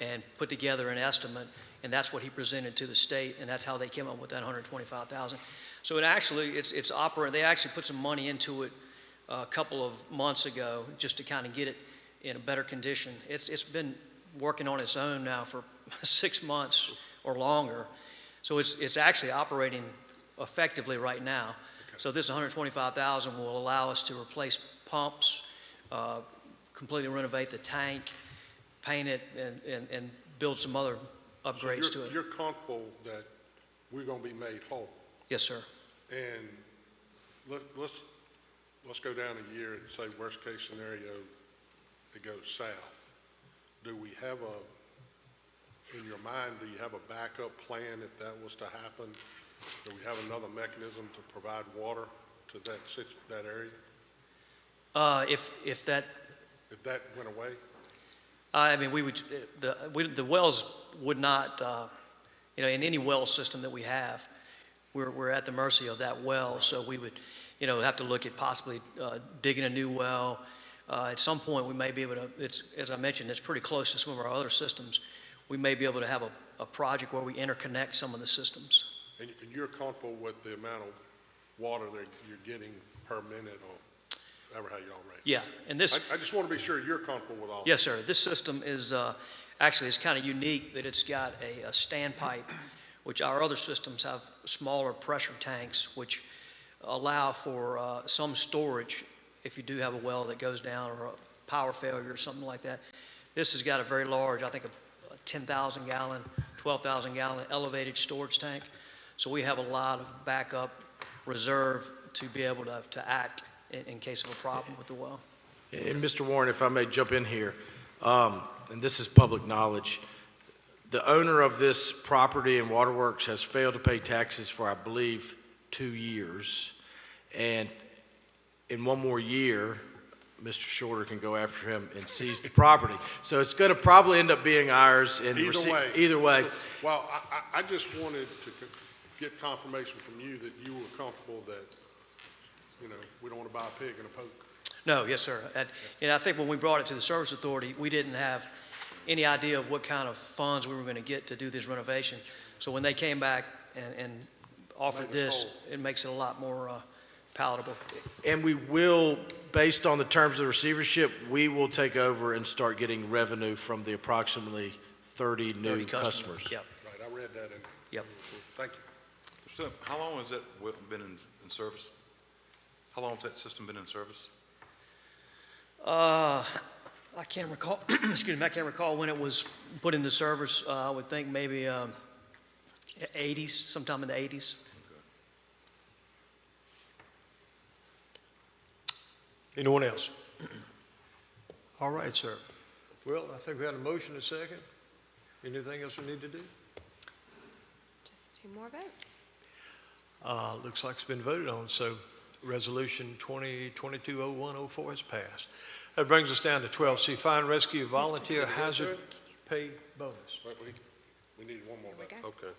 and put together an estimate, and that's what he presented to the state, and that's how they came up with that $125,000. So it actually, it's operating. They actually put some money into it a couple of months ago just to kind of get it in a better condition. It's been working on its own now for 6 months or longer. So it's actually operating effectively right now. Okay. So this $125,000 will allow us to replace pumps, completely renovate the tank, paint it, and build some other upgrades to it. You're comfortable that we're going to be made whole? Yes, sir. And let's go down a year and say worst case scenario, it goes south. Do we have in your mind, do you have a backup plan if that was to happen? Do we have another mechanism to provide water to that area? If that went away? we would, the wells would not, in any well system that we have, we're at the mercy of that well. Right. So we would, have to look at possibly digging a new well. At some point, we may be able to, as I mentioned, it's pretty close to some of our other systems. We may be able to have a project where we interconnect some of the systems. And you're comfortable with the amount of water that you're getting per minute or however how y'all rate? Yeah, and this. I just want to be sure you're comfortable with all. Yes, sir. This system is actually it's kind of unique that it's got a standpipe, which our other systems have smaller pressure tanks, which allow for some storage if you do have a well that goes down or a power failure or something like that. This has got a very large, I think a 10,000 gallon, 12,000 gallon elevated storage tank. So we have a lot of backup reserve to be able to act in case of a problem with the well. And Mr. Warren, if I may jump in here, and this is public knowledge, the owner of this property and waterworks has failed to pay taxes for, I believe, 2 years. And in one more year, Mr. Shorter can go after him and seize the property. So it's going to probably end up being ours. Either way. Well, I just wanted to get confirmation from you that you were comfortable that, we don't want to buy a pig in a poke. No, yes, sir. And I think when we brought it to the Service Authority, we didn't have any idea of what kind of funds we were going to get to do this renovation. So when they came back and offered this, it makes it a lot more palatable. And we will, based on the terms of the receivership, we will take over and start getting revenue from the approximately 30 new customers. Yep. Right, I read that in. Yep. Thank you. So how long has that been in service? How long has that system been in service? I can't recall, excuse me, I can't recall when it was put into service. I would think maybe 80s, sometime in the 80s. Anyone else? All right, sir. Well, I think we had a motion a second. Anything else we need to do? Just 2 more votes. Looks like it's been voted on, so Resolution 2022-0104 has passed. That brings us down to 12C, Fire and Rescue Volunteer Hazard Pay Bonus. Wait, we need one more. Here we go. Okay.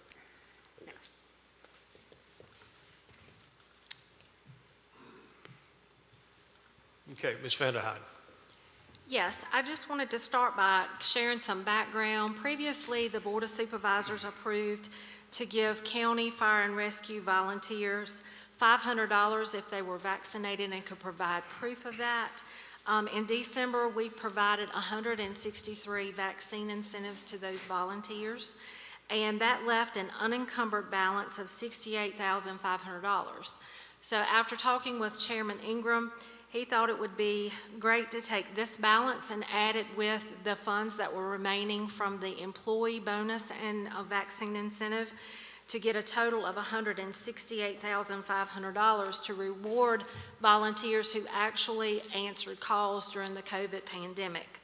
Okay, Ms. Vanderheiden. Yes, I just wanted to start by sharing some background. Previously, the Board of Supervisors approved to give county fire and rescue volunteers $500 if they were vaccinated and could provide proof of that. In December, we provided 163 vaccine incentives to those volunteers, and that left an unencumbered balance of $68,500. So after talking with Chairman Ingram, he thought it would be great to take this balance and add it with the funds that were remaining from the employee bonus and a vaccine incentive to get a total of $168,500 to reward volunteers who actually answered calls during the COVID pandemic.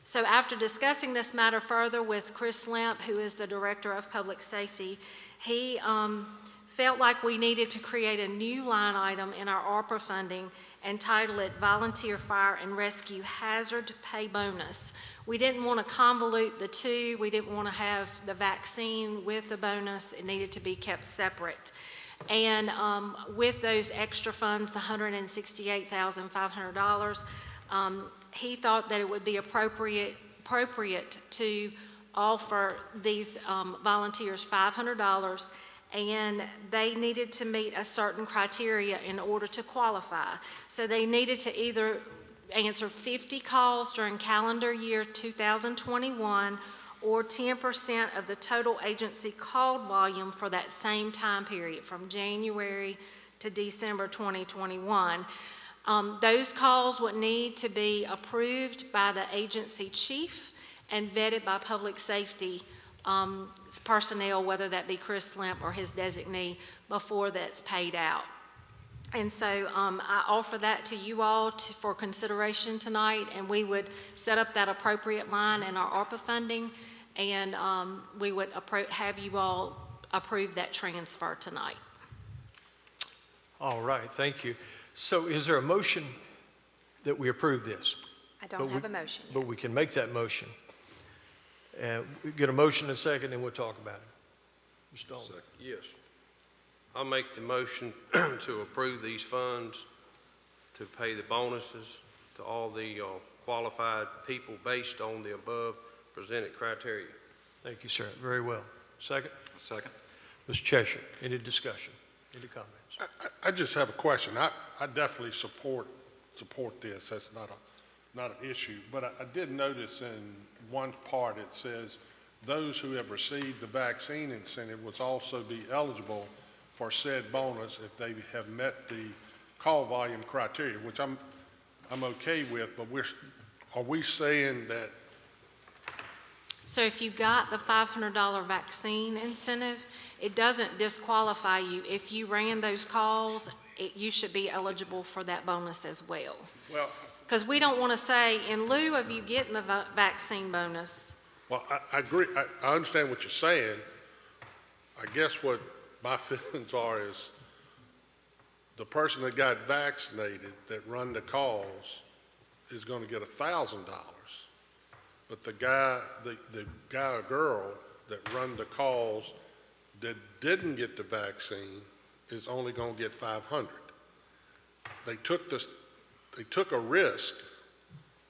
So after discussing this matter further with Chris Lemp, who is the Director of Public Safety, he felt like we needed to create a new line item in our ARPA funding and title it Volunteer Fire and Rescue Hazard Pay Bonus. We didn't want to convolute the two. We didn't want to have the vaccine with the bonus. It needed to be kept separate. And with those extra funds, the $168,500, he thought that it would be appropriate to offer these volunteers $500, and they needed to meet a certain criteria in order to qualify. So they needed to either answer 50 calls during calendar year 2021 or 10% of the total agency called volume for that same time period from January to December 2021. Those calls would need to be approved by the agency chief and vetted by public safety personnel, whether that be Chris Lemp or his designee, before that's paid out. And so I offer that to you all for consideration tonight, and we would set up that appropriate line in our ARPA funding, and we would have you all approve that transfer tonight. All right, thank you. So is there a motion that we approve this? I don't have a motion yet. But we can make that motion. We get a motion in a second, and we'll talk about it. Mr. Dolan. Yes. I'll make the motion to approve these funds to pay the bonuses to all the qualified people based on the above presented criteria. Thank you, sir. Very well. Second? Second. Mr. Cheshire, any discussion? Any comments? I just have a question. I definitely support this. That's not an issue. But I did notice in one part it says those who have received the vaccine incentive will also be eligible for said bonus if they have met the call volume criteria, which I'm I'm okay with, but are we saying that, So if you got the $500 vaccine incentive, it doesn't disqualify you. If you ran those calls, you should be eligible for that bonus as well. well, Because we don't want to say, in lieu of you getting the vaccine bonus, well, I agree, I understand what you're saying. I guess what my feelings are is the person that got vaccinated that run the calls is going to get $1,000. But the guy or girl that run the calls that didn't get the vaccine is only going to get 500. They took a risk,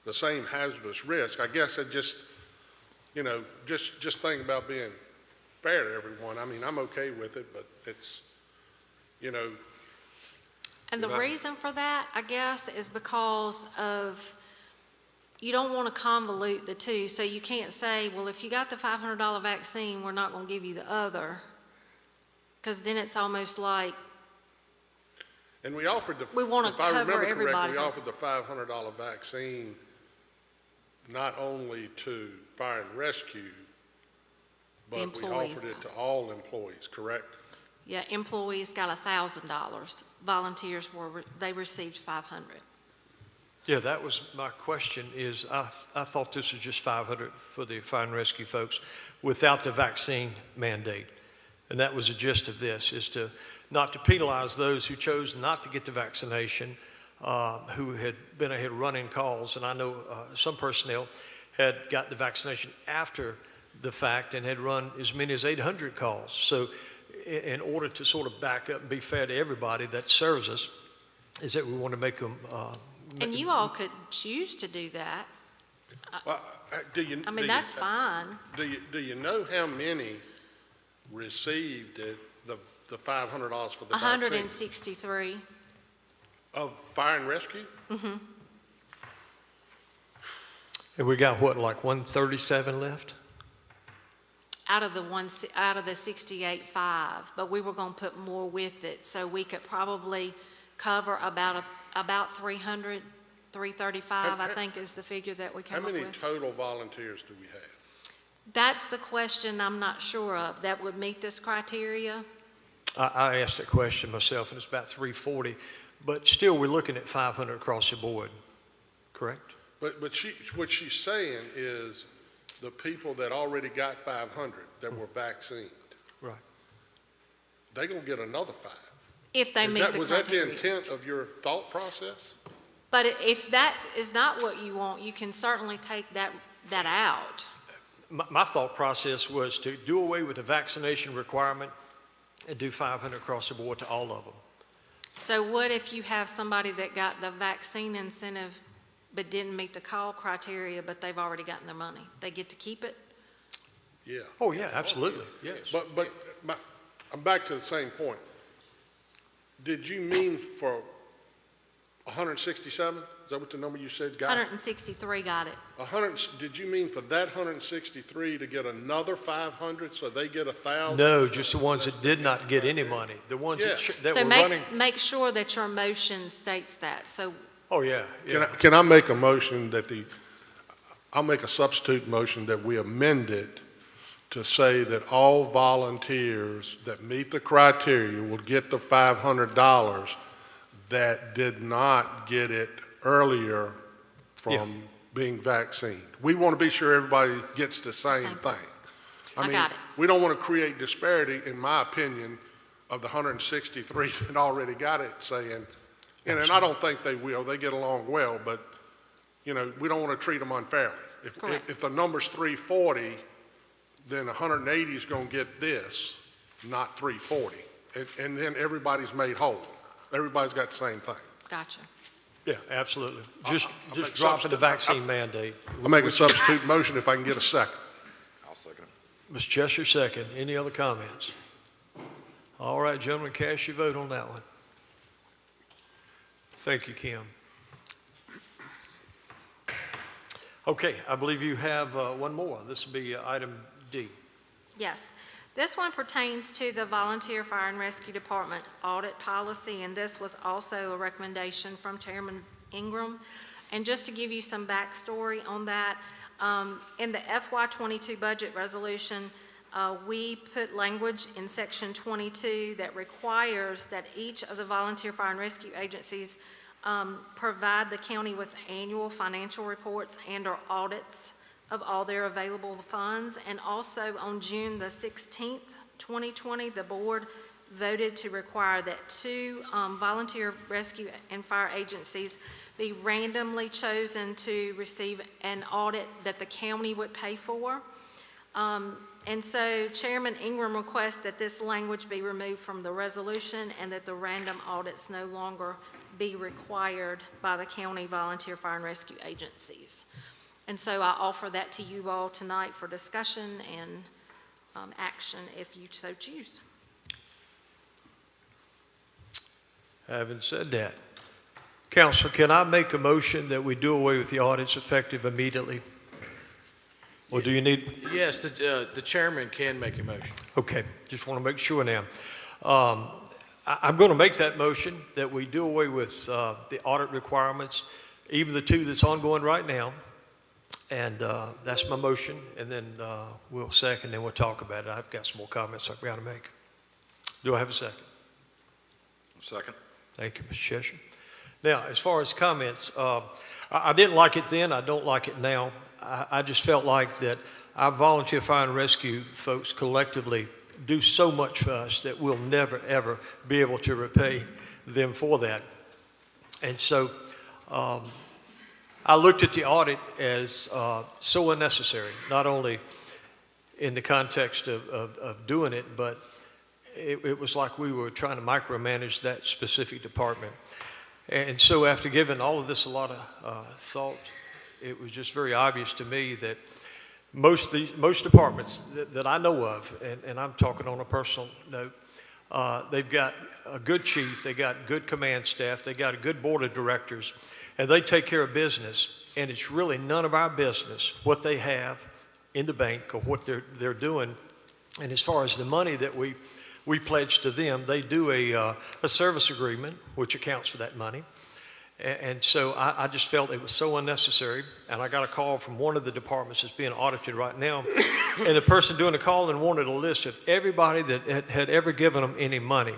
the same hazardous risk. I guess it just, just think about being fair to everyone. I mean, I'm okay with it, but it's, and the reason for that, I guess, is because of, you don't want to convolute the two. So you can't say, well, if you got the $500 vaccine, we're not going to give you the other. Because then it's almost like, and we offered we want to if I cover remember everybody. correctly, we offered the $500 vaccine not only to fire and rescue, but we employees offered it to all employees, correct? yeah, employees got $1,000. Volunteers they received 500. Yeah, that was my question is, I thought this was just 500 for the fire and rescue folks without the vaccine mandate. And that was the gist of this, is to not to penalize those who chose not to get the vaccination, who had been ahead running calls. And I know some personnel had got the vaccination after the fact and had run as many as 800 calls. So in order to sort of back up and be fair to everybody that serves us, is that we want to make them And you all could choose to do that. Well, I mean, that's fine. Do you know how many received the $500 for the vaccine? 163. Of fire and rescue? Mm-hmm. and we got what, like 137 left? Out of the 68.5, but we were going to put more with it, so we could probably cover about 300, 335, I think is the figure that we came How up many with. total volunteers do we have? That's the question I'm not sure of, that would meet this criteria. I asked that question myself, and it's about 340, but still, we're looking at 500 across the board, correct? But what she's saying is the people that already got 500 that were vaccinated. Right. They're going to get another 5. If they meet the Was that the criteria. intent of your thought process? But if that is not what you want, you can certainly take that out. My thought process was to do away with the vaccination requirement and do 500 across the board to all of them. So what if you have somebody that got the vaccine incentive but didn't meet the call criteria, but they've already gotten their money? They get to keep it? Yeah. Oh, yeah, absolutely, yes. But I'm back to the same point. Did you mean for 167? Is that what the number you said got? 163 got it. Did you mean for that 163 to get another 500 so they get 1,000? No, just the ones that did not get any money, the ones that So were running. make sure that your motion states that. So Oh, yeah, yeah. Can I make a motion that I'll make a substitute motion that we amend it to say that all volunteers that meet the criteria will get the $500 that did not get it earlier from being vaccinated. We want to be sure everybody gets the same thing. I got it. We don't want to create disparity, in my opinion, of the 163 that already got it, saying, and I don't think they will. They get along well, but, we don't want to treat them unfairly. If the number's 340, then 180 is going to get this, not 340. And then everybody's made whole. Everybody's got the same thing. gotcha. Yeah, absolutely. Just make dropping the substitute- vaccine mandate. I'll make a substitute motion if I can get a second. I'll second it. Mr. Chester, second. Any other comments? All right, gentlemen, cast your vote on that one. Thank you, Kim. Okay, I believe you have one more. This will be item D. Yes. This one pertains to the Volunteer Fire and Rescue Department audit policy, and this was also a recommendation from Chairman Ingram. And just to give you some backstory on that, in the FY22 budget resolution, we put language in section 22 that requires that each of the volunteer fire and rescue agencies provide the county with annual financial reports and/or audits of all their available funds. And also on June the 16th, 2020, the board voted to require that 2 volunteer rescue and fire agencies be randomly chosen to receive an audit that the county would pay for. And so Chairman Ingram requests that this language be removed from the resolution and that the random audits no longer be required by the county volunteer fire and rescue agencies. And so I offer that to you all tonight for discussion and action if you so choose. Having said that, Counselor, can I make a motion that we do away with the audits effective immediately? Or do you need? Yes, the chairman can make a motion. Okay, just want to make sure now. I'm going to make that motion that we do away with the audit requirements, even the 2 that's ongoing right now. And that's my motion, and then we'll second, and we'll talk about it. I've got some more comments I've got to make. Do I have a second? Second. Thank you, Mr. Cheshire. Now, as far as comments, I didn't like it then. I don't like it now. I just felt like that our volunteer fire and rescue folks collectively do so much for us that we'll never, ever be able to repay them for that. And so I looked at the audit as so unnecessary, not only in the context of doing it, but it was like we were trying to micromanage that specific department. And so after giving all of this a lot of thought, it was just very obvious to me that most departments that I know of, and I'm talking on a personal note, they've got a good chief, they got good command staff, they got a good board of directors, and they take care of business. And it's really none of our business what they have in the bank or what they're doing. And as far as the money that we pledge to them, they do a service agreement, which accounts for that money. And so I just felt it was so unnecessary. And I got a call from one of the departments that's being audited right now. And the person doing the call and wanted a list of everybody that had ever given them any money.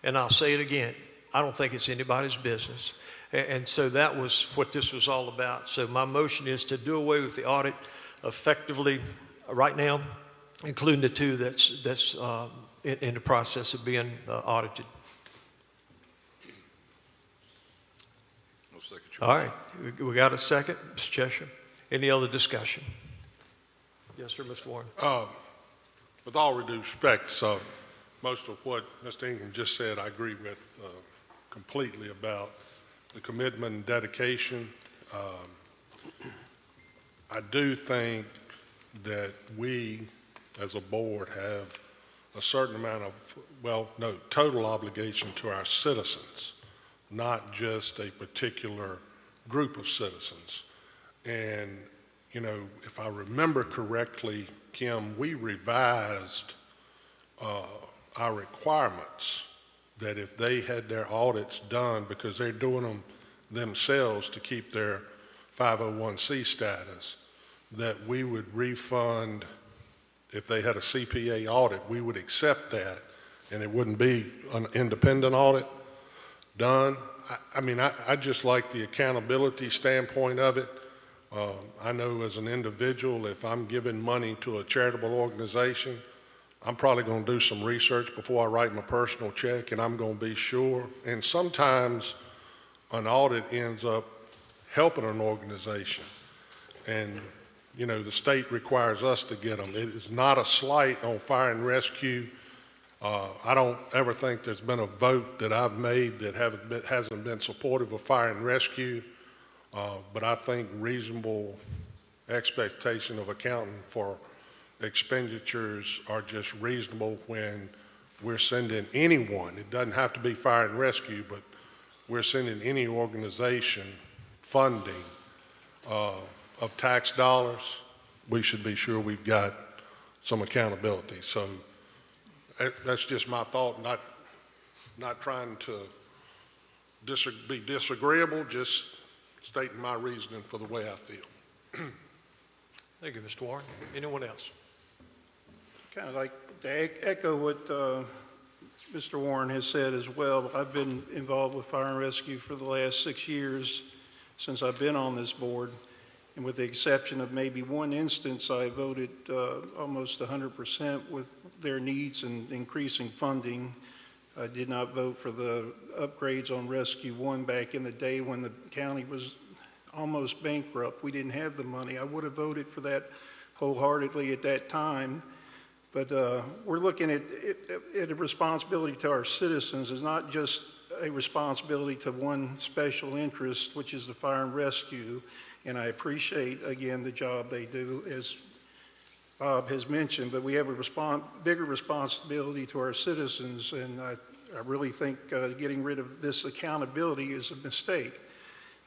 And I'll say it again, I don't think it's anybody's business. And so that was what this was all about. So my motion is to do away with the audit effectively right now, including the 2 that's in the process of being audited. No second. All right, we got a second, Mr. Cheshire. Any other discussion? Yes, sir, Mr. Warren. With all due respect, so most of what Mr. Ingram just said, I agree with completely about the commitment and dedication. I do think that we, as a board, have a certain amount of, total obligation to our citizens, not just a particular group of citizens. And, if I remember correctly, Kim, we revised our requirements that if they had their audits done, because they're doing them themselves to keep their 501c status, that we would refund, if they had a CPA audit, we would accept that, and it wouldn't be an independent audit done. I just like the accountability standpoint of it. I know as an individual, if I'm giving money to a charitable organization, I'm probably going to do some research before I write my personal check, and I'm going to be sure. And sometimes an audit ends up helping an organization. And, the state requires us to get them. It is not a slight on fire and rescue. I don't ever think there's been a vote that I've made that hasn't been supportive of fire and rescue. But I think reasonable expectation of accounting for expenditures are just reasonable when we're sending anyone. It doesn't have to be fire and rescue, but we're sending any organization funding of tax dollars. We should be sure we've got some accountability. So that's just my thought, not trying to be disagreeable, just stating my reasoning for the way I feel. Thank you, Mr. Warren. Anyone else? Kind of like to echo what Mr. Warren has said as well. I've been involved with fire and rescue for the last 6 years since I've been on this board. And with the exception of maybe one instance, I voted almost 100% with their needs and increasing funding. I did not vote for the upgrades on Rescue 1 back in the day when the county was almost bankrupt. We didn't have the money. I would have voted for that wholeheartedly at that time. But we're looking at a responsibility to our citizens. It's not just a responsibility to one special interest, which is the fire and rescue. And I appreciate, again, the job they do, as Bob has mentioned, but we have a bigger responsibility to our citizens, and I really think getting rid of this accountability is a mistake.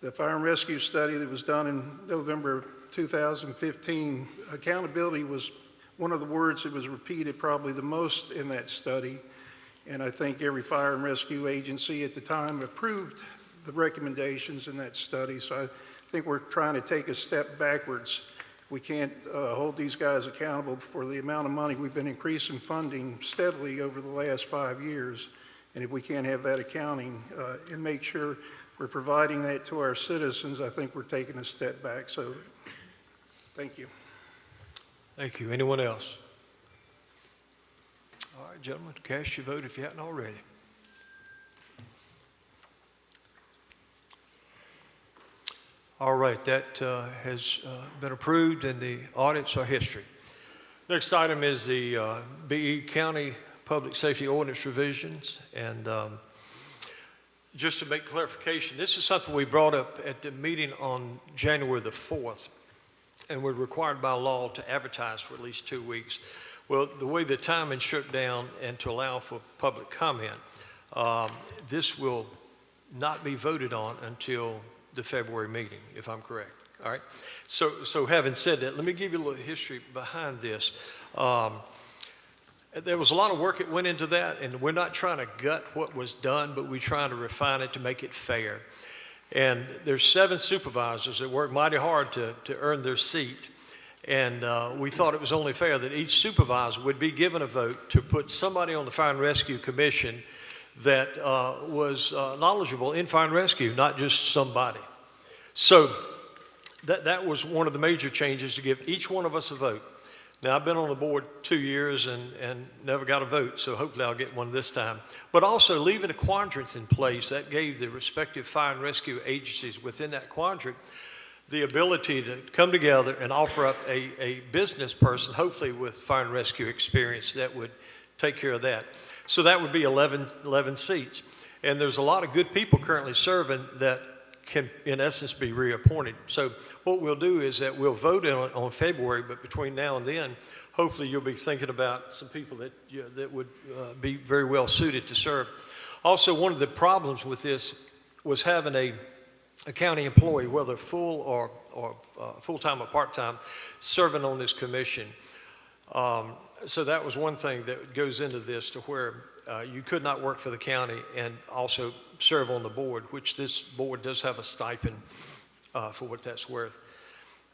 The fire and rescue study that was done in November 2015, accountability was one of the words that was repeated probably the most in that study, and I think every fire and rescue agency at the time approved the recommendations in that study, so I think we're trying to take a step backwards. We can't hold these guys accountable for the amount of money we've been increasing funding steadily over the last 5 years, and if we can't have that accounting and make sure we're providing that to our citizens, I think we're taking a step back, so thank you. Thank you. Anyone else? All right, gentlemen, cast your vote if you haven't already. All right, that has been approved, and the audits are history. Next item is the BE County Public Safety Ordinance revisions, and just to make clarification, this is something we brought up at the meeting on January the 4th, and we're required by law to advertise for at least 2 weeks. Well, the way the timing shook down and to allow for public comment, this will not be voted on until the February meeting, if I'm correct. All right. So having said that, let me give you a little history behind this. There was a lot of work that went into that, and we're not trying to gut what was done, but we're trying to refine it to make it fair. And there's 7 supervisors that worked mighty hard to earn their seat. And we thought it was only fair that each supervisor would be given a vote to put somebody on the Fire and Rescue Commission that was knowledgeable in fire and rescue, not just somebody. So that was one of the major changes, to give each one of us a vote. Now, I've been on the board 2 years and never got a vote, so hopefully I'll get one this time. But also leaving the quadrants in place, that gave the respective fire and rescue agencies within that quadrant the ability to come together and offer up a business person, hopefully with fire and rescue experience, that would take care of that. So that would be 11 seats. And there's a lot of good people currently serving that can, in essence, be reappointed. So what we'll do is that we'll vote on February, but between now and then, hopefully you'll be thinking about some people that would be very well suited to serve. Also, one of the problems with this was having a county employee, whether full or full-time or part-time, serving on this commission. So that was one thing that goes into this, to where you could not work for the county and also serve on the board, which this board does have a stipend for what that's worth.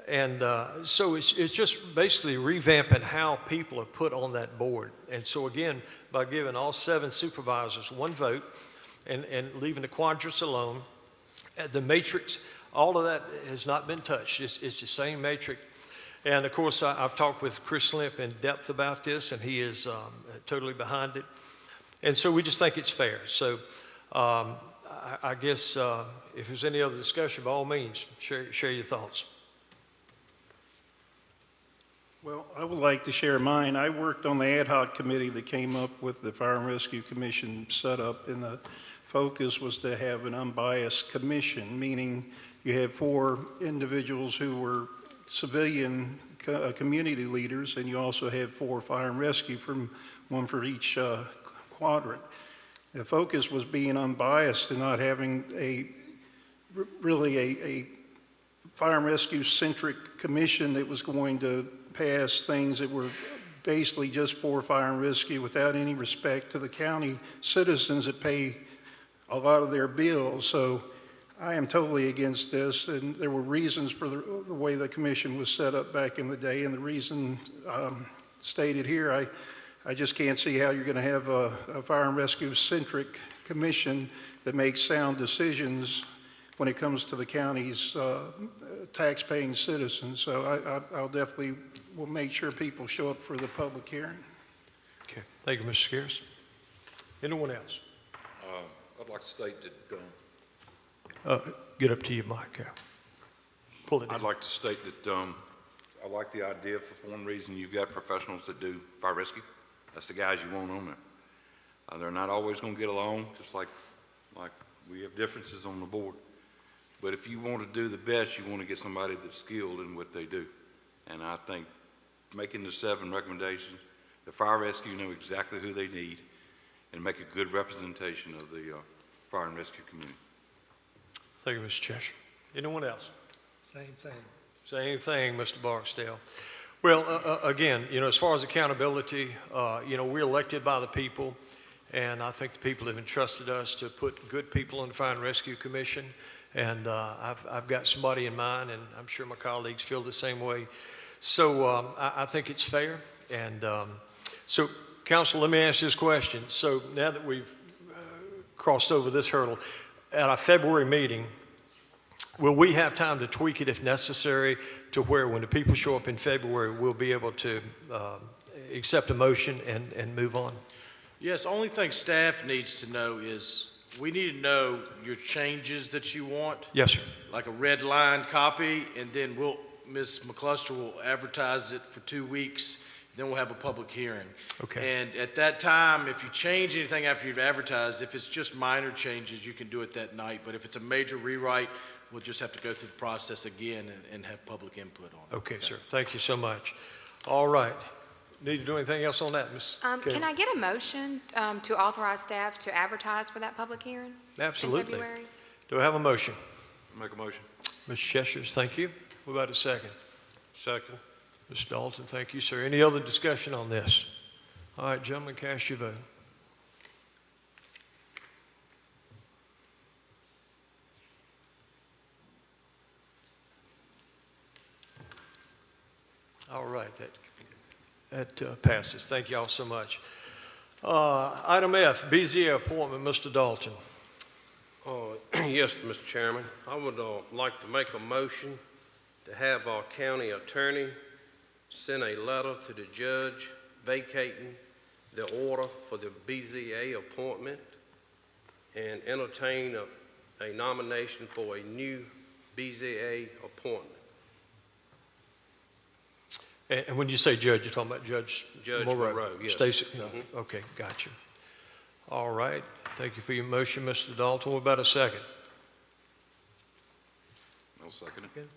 And so it's just basically revamping how people are put on that board. And so again, by giving all 7 supervisors one vote and leaving the quadrants alone, the matrix, all of that has not been touched. It's the same matrix. And of course, I've talked with Chris Limp in depth about this, and he is totally behind it. And so we just think it's fair. So I guess if there's any other discussion, by all means, share your thoughts. Well, I would like to share mine. I worked on the ad hoc committee that came up with the Fire and Rescue Commission setup, and the focus was to have an unbiased commission, meaning you have 4 individuals who were civilian community leaders, and you also have 4 fire and rescue, from 1 for each quadrant. The focus was being unbiased and not having really a fire and rescue centric commission that was going to pass things that were basically just for fire and rescue, without any respect to the county citizens that pay a lot of their bills. So I am totally against this, and there were reasons for the way the commission was set up back in the day, and the reason stated here, I just can't see how you're going to have a fire and rescue-centric commission that makes sound decisions when it comes to the county's tax-paying citizens. So I'll definitely will make sure people show up for the public hearing. Okay, thank you, Mr. Scares. Anyone else? I'd like to state that, Get up to your mic. Pull it in. I'd like to state that I like the idea for one reason. You've got professionals that do fire rescue. That's the guys you want on there. They're not always going to get along, just like we have differences on the board. But if you want to do the best, you want to get somebody that's skilled in what they do. And I think making the 7 recommendations, the fire rescue know exactly who they need and make a good representation of the fire and rescue community. Thank you, Mr. Cheshire. Anyone else? Same thing. Same thing, Mr. Barksdale. Well, again, as far as accountability, we're elected by the people, and I think the people have entrusted us to put good people on the Fire and Rescue Commission, and I've got somebody in mind, and I'm sure my colleagues feel the same way. So I think it's fair, and so, Council, let me ask this question. So now that we've crossed over this hurdle, at our February meeting, will we have time to tweak it if necessary to where when the people show up in February, we'll be able to accept a motion and move on? Yes, only thing staff needs to know is we need to know your changes that you want. Yes, sir. Like a red line copy, and then Ms. McCluster will advertise it for 2 weeks, then we'll have a public hearing. Okay. And at that time, if you change anything after you've advertised, if it's just minor changes, you can do it that night. But if it's a major rewrite, we'll just have to go through the process again and have public input on it. Okay, sir. Thank you so much. All right. Need to do anything else on that, Ms. Can I get a motion to authorize staff to advertise for that public hearing? Absolutely. In February? Do I have a motion? Make a motion. Mr. Cheshire, thank you. What about a second? Second. Mr. Dalton, thank you, sir. Any other discussion on this? All right, gentlemen, cast your vote. All right, that passes. Thank you all so much. Item F, BZA appointment, Mr. Dalton. Yes, Mr. Chairman. I would like to make a motion to have our county attorney send a letter to the judge vacating the order for the BZA appointment and entertain a nomination for a new BZA appointment. And when you say judge, you're talking about Judge Moreau, yes. Stacy? Okay, gotcha. All right. Thank you for your motion, Mr. Dalton. What about a second? I'll second it.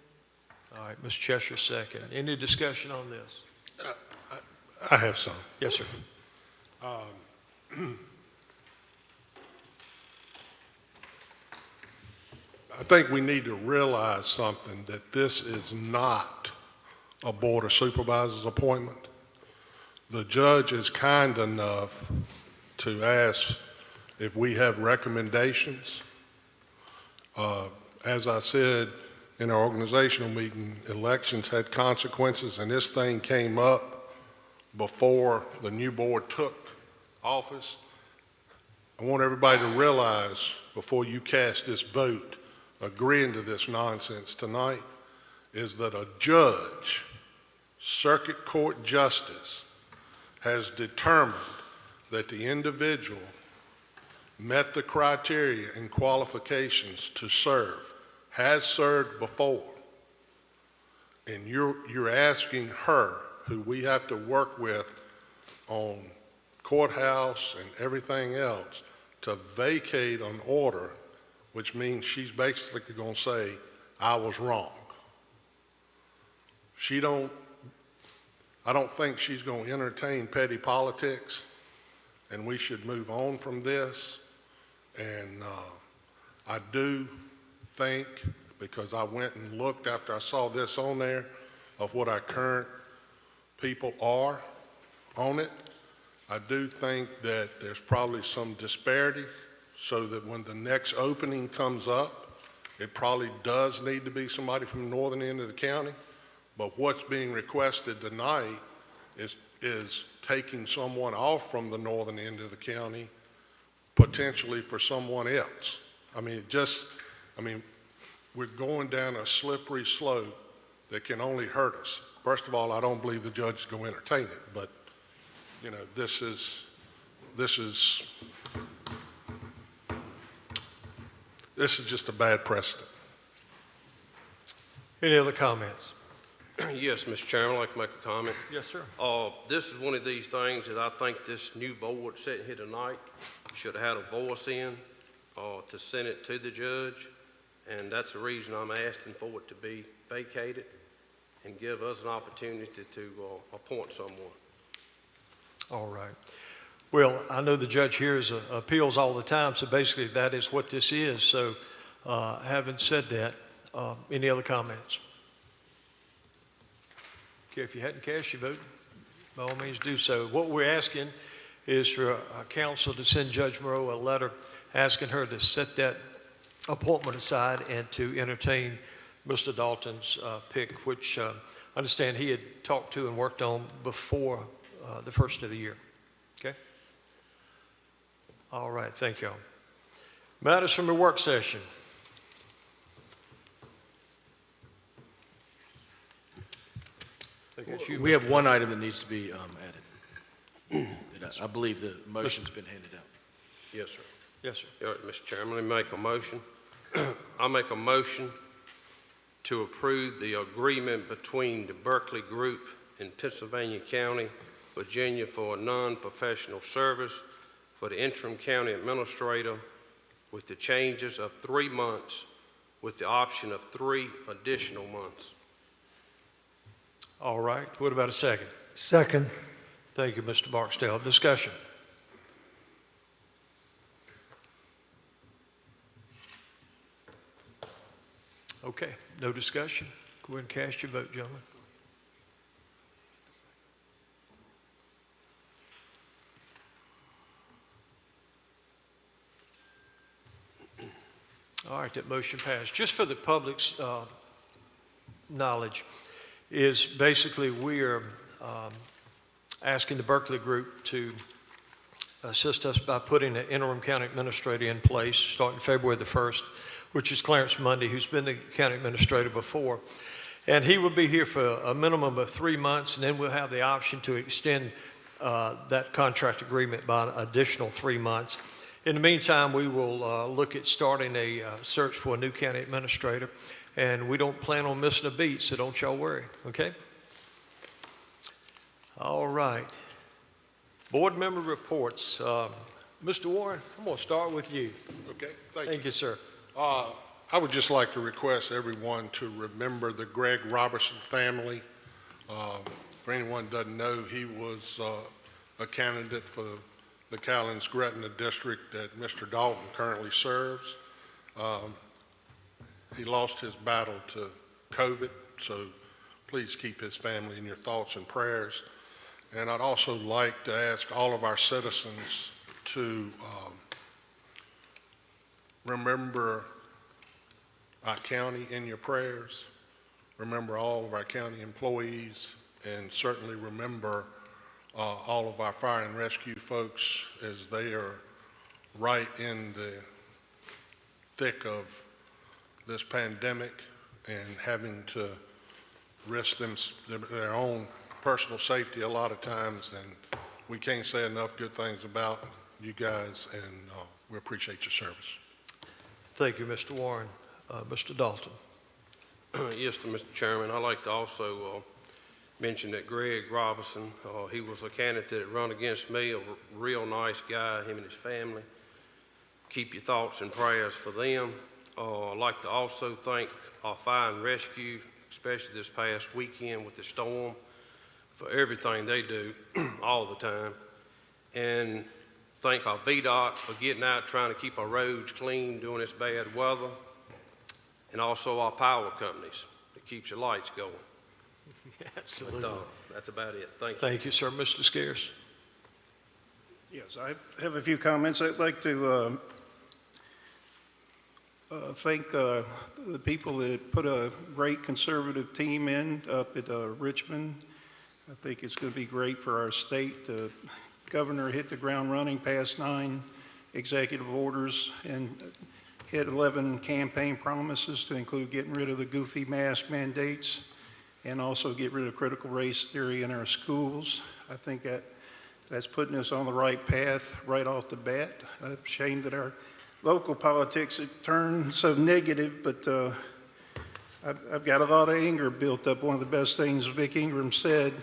All right, Mr. Cheshire, second. Any discussion on this? I have some. Yes, sir. I think we need to realize something, that this is not a Board of Supervisors appointment. The judge is kind enough to ask if we have recommendations. As I said in our organizational meeting, elections had consequences, and this thing came up before the new board took office. I want everybody to realize, before you cast this vote agreeing to this nonsense tonight, is that a judge, circuit court justice, has determined that the individual met the criteria and qualifications to serve, has served before, and you're asking her, who we have to work with on courthouse and everything else, to vacate an order, which means she's basically going to say, I was wrong. I don't think she's going to entertain petty politics, and we should move on from this. And I do think, because I went and looked after I saw this on there, of what our current people are on it, I do think that there's probably some disparity, so that when the next opening comes up, It probably does need to be somebody from the northern end of the county, but what's being requested tonight is taking someone off from the northern end of the county, potentially for someone else. We're going down a slippery slope that can only hurt us. First of all, I don't believe the judge is going to entertain it, but, this is just a bad precedent. Any other comments? Yes, Mr. Chairman, I'd like to make a comment. Yes, sir. This is one of these things that I think this new board sitting here tonight should have had a voice in to send it to the judge, and that's the reason I'm asking for it to be vacated and give us an opportunity to appoint someone. All right. Well, I know the judge hears appeals all the time, so basically that is what this is. So having said that, any other comments? Okay, if you hadn't cast your vote, by all means do so. What we're asking is for council to send Judge Moreau a letter asking her to set that appointment aside and to entertain Mr. Dalton's pick, which I understand he had talked to and worked on before the first of the year. Okay? All right, thank y'all. Matters from the work session. I think that's you, We Mr. have one item that needs to be added. I believe the motion's been handed out. Yes, sir. Yes, sir. All right, Mr. Chairman, let me make a motion. I'll make a motion to approve the agreement between the Berkeley Group in Pittsylvania County, Virginia for a non-professional service for the interim county administrator with the changes of 3 months with the option of 3 additional months. All right, what about a second? Second. Thank you, Mr. Barksdale. Discussion. Okay, no discussion. Go ahead and cast your vote, gentlemen. All right, that motion passed. Just for the public's knowledge, is basically we are asking the Berkeley Group to assist us by putting an interim county administrator in place starting February the 1st, which is Clarence Mundy, who's been the county administrator before. And he will be here for a minimum of 3 months, and then we'll have the option to extend that contract agreement by an additional 3 months. In the meantime, we will look at starting a search for a new county administrator, and we don't plan on missing a beat, so don't y'all worry, okay? All right. Board member reports. Mr. Warren, I'm going to start with you. Okay, thank you. Thank you, sir. I would just like to request everyone to remember the Greg Robertson family. For anyone who doesn't know, he was a candidate for the Callins-Gretna district that Mr. Dalton currently serves. He lost his battle to COVID, so please keep his family in your thoughts and prayers. And I'd also like to ask all of our citizens to remember our county in your prayers. Remember all of our county employees, and certainly remember all of our fire and rescue folks as they are right in the thick of this pandemic and having to risk their own personal safety a lot of times. And we can't say enough good things about you guys, and we appreciate your service. Thank you, Mr. Warren. Mr. Dalton. Yes, Mr. Chairman, I'd like to also mention that Greg Robinson, he was a candidate that run against me, a real nice guy, him and his family. Keep your thoughts and prayers for them. I'd like to also thank our fire and rescue, especially this past weekend with the storm, for everything they do all the time. And thank our VDOT for getting out trying to keep our roads clean during this bad weather. And also our power companies that keeps your lights going. Absolutely. But, that's about it. Thank you. Thank you, sir. Mr. Scares. Yes, I have a few comments. I'd like to thank the people that put a great conservative team in up at Richmond. I think it's going to be great for our state. The governor hit the ground running, passed 9 executive orders, and hit 11 campaign promises to include getting rid of the goofy mask mandates and also get rid of critical race theory in our schools. I think that's putting us on the right path right off the bat. I'm ashamed that our local politics have turned so negative, but I've got a lot of anger built up. One of the best things Vic Ingram said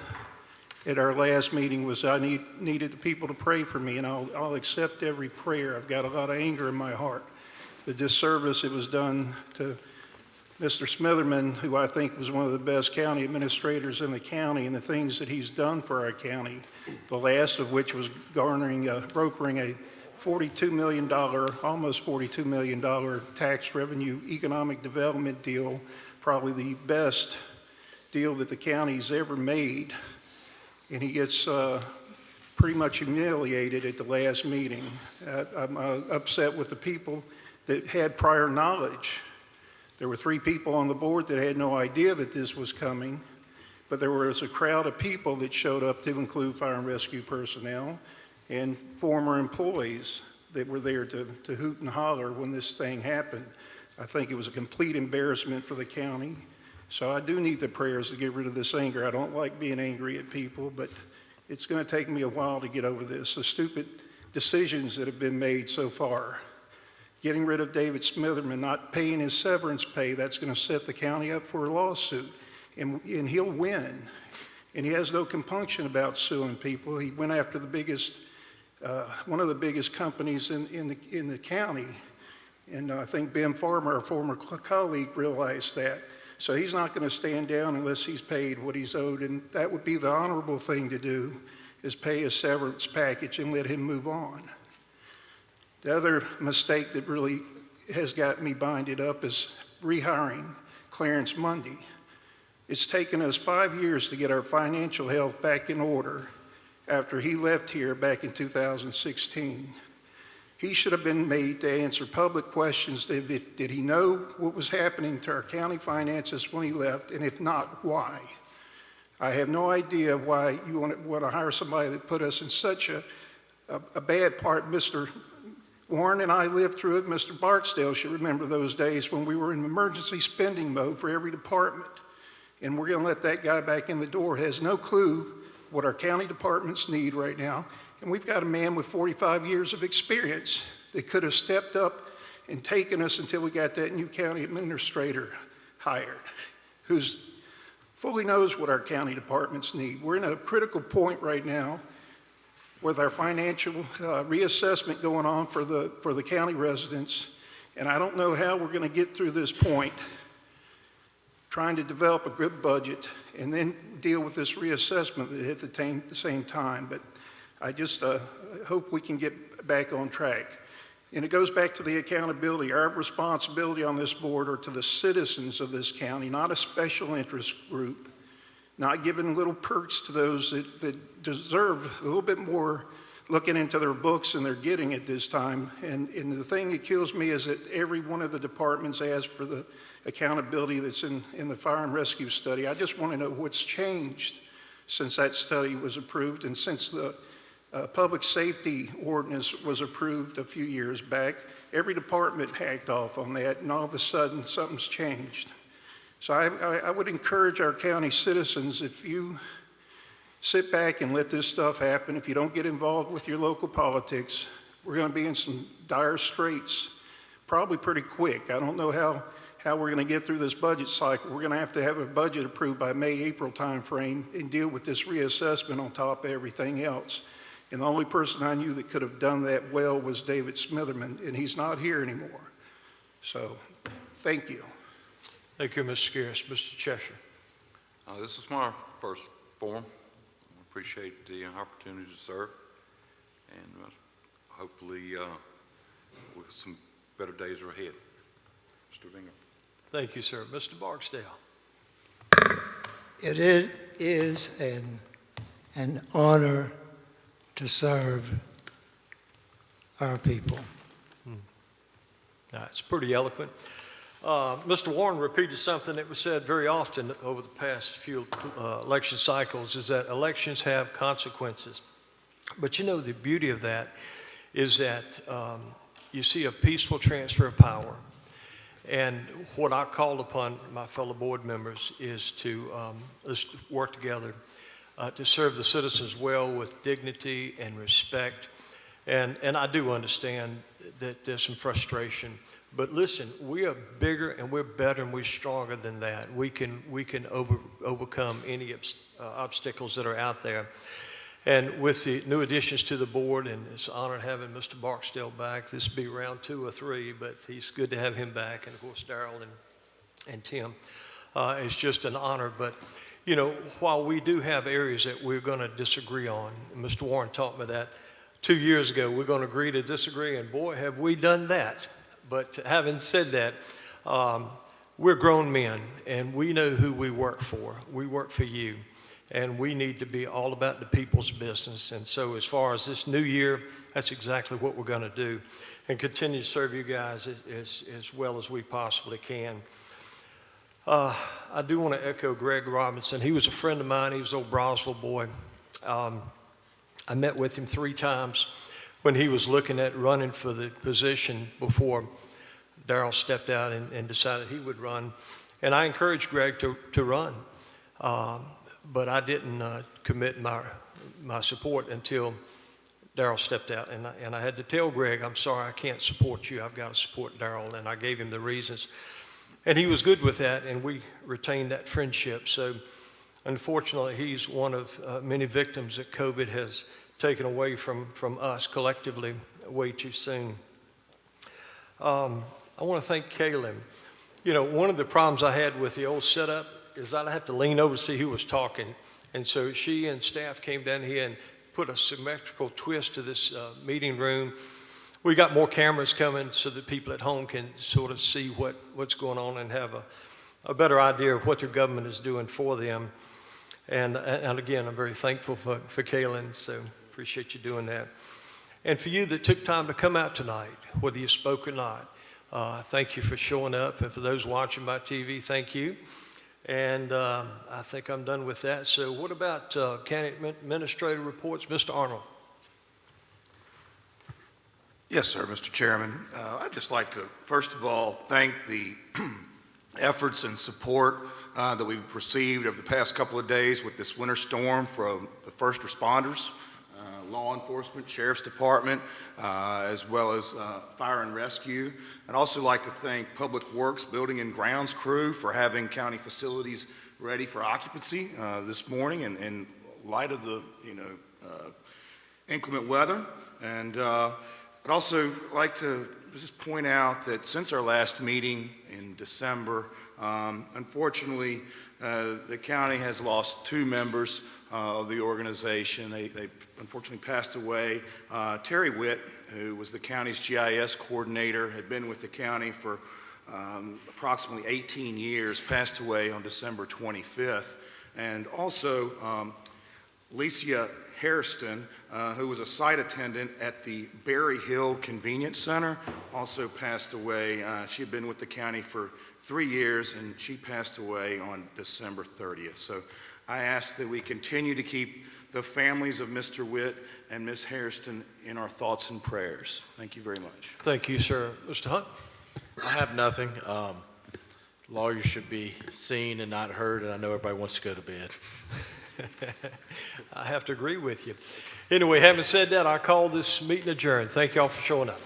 at our last meeting was I needed the people to pray for me, and I'll accept every prayer. I've got a lot of anger in my heart. The disservice it was done to Mr. Smitherman, who I think was one of the best county administrators in the county, and the things that he's done for our county, the last of which was brokering a $42 million, almost $42 million tax revenue economic development deal, probably the best deal that the county's ever made. And he gets pretty much humiliated at the last meeting. I'm upset with the people that had prior knowledge. There were 3 people on the board that had no idea that this was coming, but there was a crowd of people that showed up to include fire and rescue personnel and former employees that were there to hoot and holler when this thing happened. I think it was a complete embarrassment for the county. So I do need the prayers to get rid of this anger. I don't like being angry at people, but it's going to take me a while to get over this. The stupid decisions that have been made so far. Getting rid of David Smitherman, not paying his severance pay, that's going to set the county up for a lawsuit. And he'll win. And he has no compunction about suing people. He went after the biggest, one of the biggest companies in the county. And I think Ben Farmer, our former colleague, realized that. So he's not going to stand down unless he's paid what he's owed. And that would be the honorable thing to do, is pay his severance package and let him move on. The other mistake that really has got me binded up is rehiring Clarence Mundy. It's taken us 5 years to get our financial health back in order after he left here back in 2016. He should have been made to answer public questions. Did he know what was happening to our county finances when he left? And if not, why? I have no idea why you want to hire somebody that put us in such a bad part. Mr. Warren and I lived through it. Mr. Barksdale should remember those days when we were in emergency spending mode for every department. And we're going to let that guy back in the door. Has no clue what our county departments need right now. And we've got a man with 45 years of experience that could have stepped up and taken us until we got that new county administrator hired, who's fully knows what our county departments need. We're in a critical point right now with our financial reassessment going on for the county residents. And I don't know how we're going to get through this point, trying to develop a good budget and then deal with this reassessment that hit the same time. But I just hope we can get back on track. And it goes back to the accountability. Our responsibility on this board are to the citizens of this county, not a special interest group, not giving little perks to those that deserve a little bit more looking into their books than they're getting at this time. And the thing that kills me is that every one of the departments asked for the accountability that's in the fire and rescue study. I just want to know what's changed since that study was approved and since the public safety ordinance was approved a few years back. Every department hacked off on that, and all of a sudden something's changed. So I would encourage our county citizens, if you sit back and let this stuff happen, if you don't get involved with your local politics, we're going to be in some dire straits probably pretty quick. I don't know how we're going to get through this budget cycle. We're going to have a budget approved by May, April timeframe and deal with this reassessment on top of everything else. And the only person I knew that could have done that well was David Smitherman, and he's not here anymore. So, thank you. Thank you, Mr. Scaris. Mr. Cheshire. This is my first forum. I appreciate the opportunity to serve, and hopefully with some better days are ahead. Mr. Vinger. Thank you, sir. Mr. Barksdale. It is an honor to serve our people. It's pretty eloquent. Mr. Warren repeated something that was said very often over the past few election cycles, is that elections have consequences. But you know, the beauty of that is that you see a peaceful transfer of power. And what I called upon my fellow board members is to let's work together to serve the citizens well with dignity and respect. And I do understand that there's some frustration. But listen, we are bigger and we're better and we're stronger than that. We can overcome any obstacles that are out there. And with the new additions to the board, and it's an honor having Mr. Barksdale back. This will be round 2 or 3, but he's good to have him back. And of course, Darrell and Tim. It's just an honor. But, you know, while we do have areas that we're going to disagree on, and Mr. Warren taught me that 2 years ago, we're going to agree to disagree, and boy, have we done that. But having said that, we're grown men, and we know who we work for. We work for you, and we need to be all about the people's business. And so as far as this new year, that's exactly what we're going to do, and continue to serve you guys as well as we possibly can. I do want to echo Greg Robinson. He was a friend of mine. He was an old Brownsville boy. I met with him 3 times when he was looking at running for the position before Darrell stepped out and decided he would run. And I encouraged Greg to run, but I didn't commit my support until Darrell stepped out. And I had to tell Greg, I'm sorry, I can't support you. I've got to support Darrell. And I gave him the reasons. And he was good with that, and we retained that friendship. So unfortunately, he's one of many victims that COVID has taken away from us collectively way too soon. I want to thank Kaylin. You know, one of the problems I had with the old setup is I'd have to lean over to see who was talking. And so she and staff came down here and put a symmetrical twist to this meeting room. We got more cameras coming so that people at home can sort of see what's going on and have a better idea of what their government is doing for them. And again, I'm very thankful for Kaylin, so appreciate you doing that. And for you that took time to come out tonight, whether you spoke or not, thank you for showing up. And for those watching by TV, thank you. And I think I'm done with that. So what about county administrator reports? Mr. Arnold. Yes, sir, Mr. Chairman. I'd just like to, first of all, thank the efforts and support that we've received over the past couple of days with this winter storm from the first responders, law enforcement, sheriff's department, as well as fire and rescue. I'd also like to thank Public Works Building and Grounds crew for having county facilities ready for occupancy this morning in light of the inclement weather. And I'd also like to just point out that since our last meeting in December, unfortunately, the county has lost 2 members of the organization. They unfortunately passed away. Terry Witt, who was the county's GIS coordinator, had been with the county for approximately 18 years, passed away on December 25th. And also, Licia Hairston, who was a site attendant at the Berry Hill Convenience Center, also passed away. She had been with the county for 3 years, and she passed away on December 30th. So I ask that we continue to keep the families of Mr. Witt and Ms. Hairston in our thoughts and prayers. Thank you very much. Thank you, sir. Mr. Hunt? I have nothing. Lawyers should be seen and not heard, and I know everybody wants to go to bed. I have to agree with you. Anyway, having said that, I call this meeting adjourned. Thank you all for showing up.